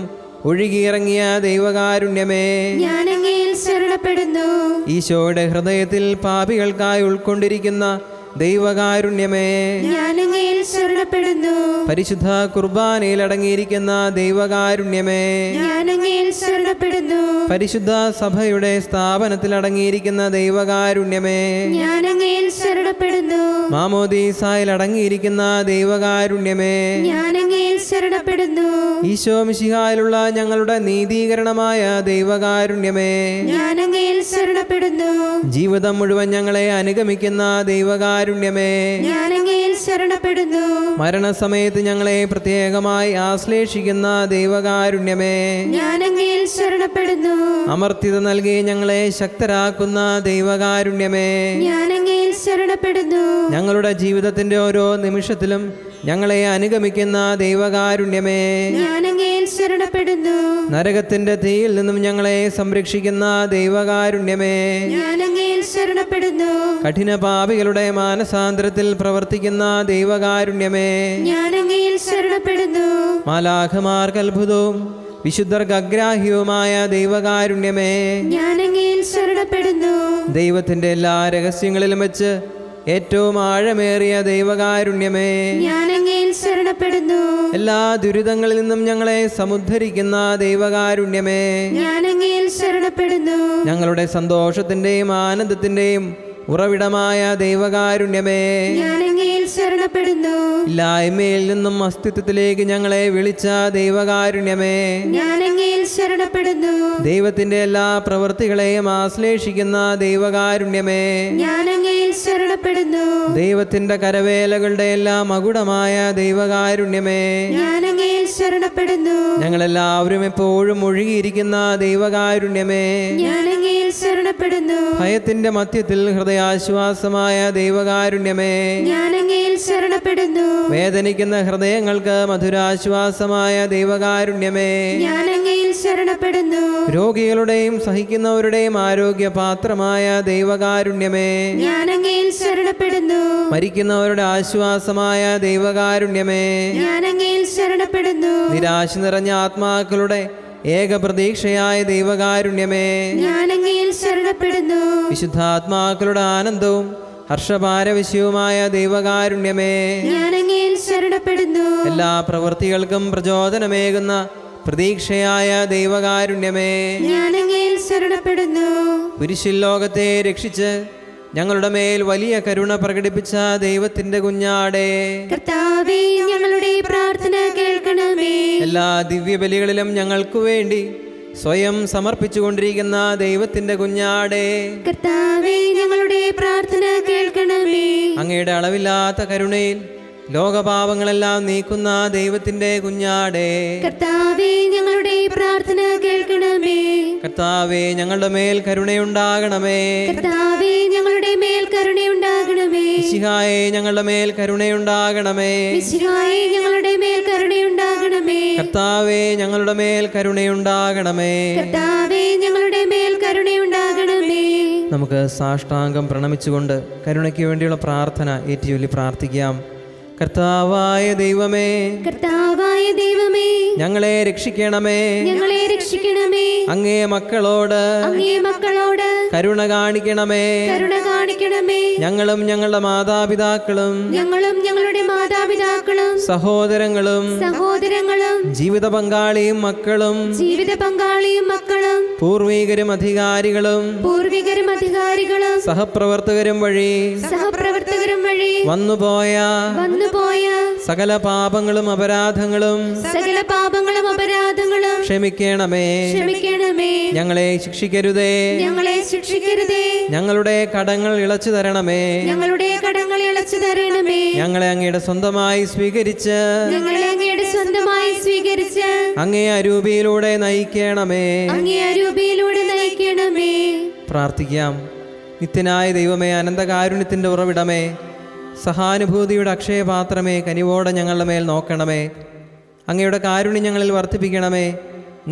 ഒഴുകിയിറങ്ങിയ ദൈവകാരുണ്യമേ, ഞാൻ അങ്ങയിൽ ശരണപ്പെടുന്നു. ഈശോയുടെ ഹൃദയത്തിൽ പാപികൾക്കായി ഉൾക്കൊണ്ടിരിക്കുന്ന ദൈവകാരുണ്യമേ, ഞാൻ അങ്ങയിൽ ശരണപ്പെടുന്നു. പരിശുദ്ധ കുർബാനയിൽ അടങ്ങിയിരിക്കുന്ന ദൈവകാരുണ്യമേ, ഞാൻ അങ്ങയിൽ ശരണപ്പെടുന്നു. പരിശുദ്ധ സഭയുടെ സ്ഥാപനത്തിൽ അടങ്ങിയിരിക്കുന്ന ദൈവകാരുണ്യമേ, ഞാൻ അങ്ങയിൽ ശരണപ്പെടുന്നു. മാമോദീസായിൽ അടങ്ങിയിരിക്കുന്ന ദൈവകാരുണ്യമേ, ഞാൻ അങ്ങയിൽ ശരണപ്പെടുന്നു. ഈശോ മിശിഹായിലുള്ള ഞങ്ങളുടെ നീതീകരണമായ ദൈവകാരുണ്യമേ, ഞാൻ അങ്ങയിൽ ശരണപ്പെടുന്നു. ജീവിതം മുഴുവൻ ഞങ്ങളെ അനുഗമിക്കുന്ന ദൈവകാരുണ്യമേ, ഞാൻ അങ്ങയിൽ ശരണപ്പെടുന്നു. മരണസമയത്ത് ഞങ്ങളെ പ്രത്യേകമായി ആശ്ലേഷിക്കുന്ന ദൈവകാരുണ്യമേ, ഞാൻ അങ്ങയിൽ ശരണപ്പെടുന്നു. അമർത്യത നൽകി ഞങ്ങളെ ശക്തരാക്കുന്ന ദൈവകാരുണ്യമേ, ഞാൻ അങ്ങയിൽ ശരണപ്പെടുന്നു. ഞങ്ങളുടെ ജീവിതത്തിന്റെ ഓരോ നിമിഷത്തിലും ഞങ്ങളെ അനുഗമിക്കുന്ന ദൈവകാരുണ്യമേ, ഞാൻ അങ്ങയിൽ ശരണപ്പെടുന്നു. നരകത്തിന്റെ തീയിൽ നിന്നും ഞങ്ങളെ സംരക്ഷിക്കുന്ന ദൈവകാരുണ്യമേ, ഞാൻ അങ്ങയിൽ ശരണപ്പെടുന്നു. കഠിന പാപികളുടെ മാനസാന്തരത്തിൽ പ്രവർത്തിക്കുന്ന ദൈവകാരുണ്യമേ, ഞാൻ അങ്ങയിൽ ശരണപ്പെടുന്നു. മാലാഖമാർക്ക് അത്ഭുതവും വിശുദ്ധർക്ക് അഗ്രാഹ്യവുമായ ദൈവകാരുണ്യമേ, ഞാൻ അങ്ങയിൽ ശരണപ്പെടുന്നു. ദൈവത്തിന്റെ എല്ലാ രഹസ്യങ്ങളിലും വെച്ച് ഏറ്റവും ആഴമേറിയ ദൈവകാരുണ്യമേ, ഞാൻ അങ്ങയിൽ ശരണപ്പെടുന്നു. എല്ലാ ദുരിതങ്ങളിൽ നിന്നും ഞങ്ങളെ സമുദ്ധരിക്കുന്ന ദൈവകാരുണ്യമേ, ഞാൻ അങ്ങയിൽ ശരണപ്പെടുന്നു. ഞങ്ങളുടെ സന്തോഷത്തിന്റെയും ആനന്ദത്തിന്റെയും ഉറവിടമായ ദൈവകാരുണ്യമേ, ഞാൻ അങ്ങയിൽ ശരണപ്പെടുന്നു. ഇല്ലായ്മയിൽ നിന്നും അസ്തിത്വത്തിലേക്ക് ഞങ്ങളെ വിളിച്ച ദൈവകാരുണ്യമേ, ഞാൻ അങ്ങയിൽ ശരണപ്പെടുന്നു. ദൈവത്തിന്റെ എല്ലാ പ്രവൃത്തികളെയും ആശ്ലേഷിക്കുന്ന ദൈവകാരുണ്യമേ, ഞാൻ അങ്ങയിൽ ശരണപ്പെടുന്നു. ദൈവത്തിന്റെ കരവേലകളുടെ എല്ലാ മകുടമായ ദൈവകാരുണ്യമേ, ഞാൻ അങ്ങയിൽ ശരണപ്പെടുന്നു. ഞങ്ങളെല്ലാവരും എപ്പോഴും ഒഴുകിയിരിക്കുന്ന ദൈവകാരുണ്യമേ, ഞാൻ അങ്ങയിൽ ശരണപ്പെടുന്നു. ഭയത്തിന്റെ മധ്യത്തിൽ ഹൃദയാശ്വാസമായ ദൈവകാരുണ്യമേ, ഞാൻ അങ്ങയിൽ ശരണപ്പെടുന്നു. വേദനിക്കുന്ന ഹൃദയങ്ങൾക്ക് മധുരാശ്വാസമായ ദൈവകാരുണ്യമേ, ഞാൻ അങ്ങയിൽ ശരണപ്പെടുന്നു. രോഗികളുടെയും സഹിക്കുന്നവരുടെയും ആരോഗ്യപാത്രമായ ദൈവകാരുണ്യമേ, ഞാൻ അങ്ങയിൽ ശരണപ്പെടുന്നു. മരിക്കുന്നവരുടെ ആശ്വാസമായ ദൈവകാരുണ്യമേ, ഞാൻ അങ്ങയിൽ ശരണപ്പെടുന്നു. നിരാശ നിറഞ്ഞ ആത്മാക്കളുടെ ഏക പ്രതീക്ഷയായ ദൈവകാരുണ്യമേ, ഞാൻ അങ്ങയിൽ ശരണപ്പെടുന്നു. വിശുദ്ധാത്മാക്കളുടെ ആനന്ദവും ഹർഷപാരവശ്യവുമായ ദൈവകാരുണ്യമേ, ഞാൻ അങ്ങയിൽ ശരണപ്പെടുന്നു. എല്ലാ പ്രവൃത്തികൾക്കും പ്രചോദനമേകുന്ന പ്രതീക്ഷയായ ദൈവകാരുണ്യമേ, ഞാൻ അങ്ങയിൽ ശരണപ്പെടുന്നു. കുരിശിൽ ലോകത്തെ രക്ഷിച്ച് ഞങ്ങളുടെ മേൽ വലിയ കരുണ പ്രകടിപ്പിച്ച ദൈവത്തിന്റെ കുഞ്ഞാടേ, കർത്താവേ, ഞങ്ങളുടെ പ്രാർത്ഥന കേൾക്കണമേ. എല്ലാ ദിവ്യബലികളിലും ഞങ്ങൾക്കു വേണ്ടി സ്വയം സമർപ്പിച്ചുകൊണ്ടിരിക്കുന്ന ദൈവത്തിന്റെ കുഞ്ഞാടേ, കർത്താവേ, ഞങ്ങളുടെ പ്രാർത്ഥന കേൾക്കണമേ. അങ്ങയുടെ അളവില്ലാത്ത കരുണയിൽ ലോകപാപങ്ങളെല്ലാം നീക്കുന്ന ദൈവത്തിന്റെ കുഞ്ഞാടേ, കർത്താവേ, ഞങ്ങളുടെ പ്രാർത്ഥന കേൾക്കണമേ. കർത്താവേ, ഞങ്ങളുടെ മേൽ കരുണയുണ്ടാകണമേ. കർത്താവേ, ഞങ്ങളുടെ മേൽ കരുണയുണ്ടാകണമേ. മിശിഹായേ, ഞങ്ങളുടെ മേൽ കരുണയുണ്ടാകണമേ. മിശിഹായേ, ഞങ്ങളുടെ മേൽ കരുണയുണ്ടാകണമേ. കർത്താവേ, ഞങ്ങളുടെ മേൽ കരുണയുണ്ടാകണമേ. കർത്താവേ, ഞങ്ങളുടെ മേൽ കരുണയുണ്ടാകണമേ. നമുക്ക് സാഷ്ടാംഗം പ്രണമിച്ചുകൊണ്ട് കരുണയ്ക്ക് വേണ്ടിയുള്ള പ്രാർത്ഥന ഏറ്റുചൊല്ലി പ്രാർത്ഥിക്കാം. കർത്താവായ ദൈവമേ, കർത്താവായ ദൈവമേ, ഞങ്ങളെ രക്ഷിക്കണമേ. ഞങ്ങളെ രക്ഷിക്കണമേ. അങ്ങേ മക്കളോട് കരുണ കാണിക്കണമേ. ഞങ്ങളും ഞങ്ങളുടെ മാതാപിതാക്കളും ഞങ്ങളുടെ മാതാപിതാക്കളും സഹോദരങ്ങളും ജീവിത പങ്കാളിയും മക്കളും പൂർവികരും അധികാരികളും സഹപ്രവർത്തകരും വഴി വന്നുപോയ സകല പാപങ്ങളും അപരാധങ്ങളും ക്ഷമിക്കണമേ. ഞങ്ങളെ ശിക്ഷിക്കരുതേ. ഞങ്ങളുടെ കടങ്ങൾ ഇളച്ചു തരണമേ. ഞങ്ങളെ അങ്ങയുടെ സ്വന്തമായി സ്വീകരിച്ച് അങ്ങേ അരൂപിയിലൂടെ നയിക്കണമേ. പ്രാർത്ഥിക്കാം. നിത്യനായ ദൈവമേ, അനന്തകാരുണ്യത്തിൻ്റെ ഉറവിടമേ, സഹാനുഭൂതിയുടെ അക്ഷയപാത്രമേ, കനിവോടെ ഞങ്ങളുടെ മേൽ നോക്കണമേ. അങ്ങയുടെ കാരുണ്യം ഞങ്ങളിൽ വർദ്ധിപ്പിക്കണമേ.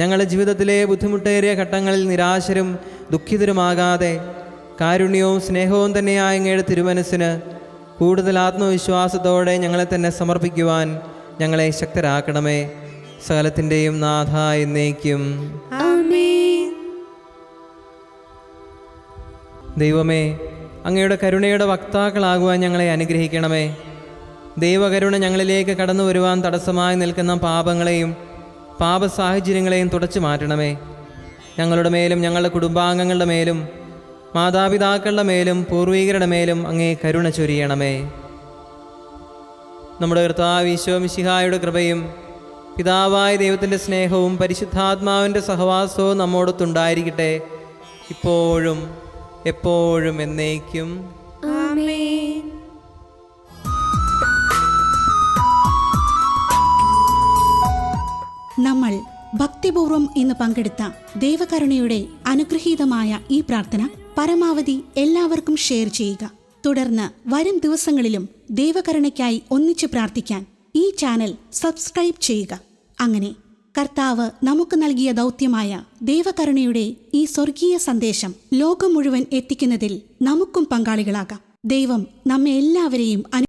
ഞങ്ങളുടെ ജീവിതത്തിലെ ബുദ്ധിമുട്ടേറിയ ഘട്ടങ്ങളിൽ നിരാശരും ദുഃഖിതരുമാകാതെ കാരുണ്യവും സ്നേഹവും തന്നെയായ അങ്ങയുടെ തിരുമനസ്സിന് കൂടുതൽ ആത്മവിശ്വാസത്തോടെ ഞങ്ങളെ തന്നെ സമർപ്പിക്കുവാൻ ഞങ്ങളെ ശക്തരാക്കണമേ. സകലത്തിൻ്റെയും നാഥ എന്നേക്കും. ദൈവമേ, അങ്ങയുടെ കരുണയുടെ വക്താക്കളാകുവാൻ ഞങ്ങളെ അനുഗ്രഹിക്കണമേ. ദൈവകരുണ ഞങ്ങളിലേക്ക് കടന്നു വരുവാൻ തടസ്സമായി നിൽക്കുന്ന പാപങ്ങളെയും പാപസാഹചര്യങ്ങളെയും തുടച്ചു മാറ്റണമേ. ഞങ്ങളുടെ മേലും ഞങ്ങളുടെ കുടുംബാംഗങ്ങളുടെ മേലും മാതാപിതാക്കളുടെ മേലും പൂർവികരുടെ മേലും അങ്ങേ കരുണ ചൊരിയണമേ. നമ്മുടെ കർത്താവ് ഈശോ മിശിഹായുടെ കൃപയും പിതാവായ ദൈവത്തിൻ്റെ സ്നേഹവും പരിശുദ്ധാത്മാവിൻ്റെ സഹവാസവും നമ്മോടൊത്തുണ്ടായിരിക്കട്ടെ, ഇപ്പോഴും എപ്പോഴും എന്നേക്കും. നമ്മൾ ഭക്തിപൂർവം ഇന്ന് പങ്കെടുത്ത ദൈവകരുണയുടെ അനുഗ്രഹീതമായ ഈ പ്രാർത്ഥന പരമാവധി എല്ലാവർക്കും ഷെയർ ചെയ്യുക. തുടർന്ന് വരും ദിവസങ്ങളിലും ദൈവകരുണയ്ക്കായി ഒന്നിച്ച് പ്രാർത്ഥിക്കാൻ ഈ ചാനൽ സബ്സ്ക്രൈബ് ചെയ്യുക. അങ്ങനെ കർത്താവ് നമുക്ക് നൽകിയ ദൗത്യമായ ദൈവകരുണയുടെ ഈ സ്വർഗീയ സന്ദേശം ലോകം മുഴുവൻ എത്തിക്കുന്നതിൽ നമുക്കും പങ്കാളികളാകാം. ദൈവം നമ്മെ എല്ലാവരെയും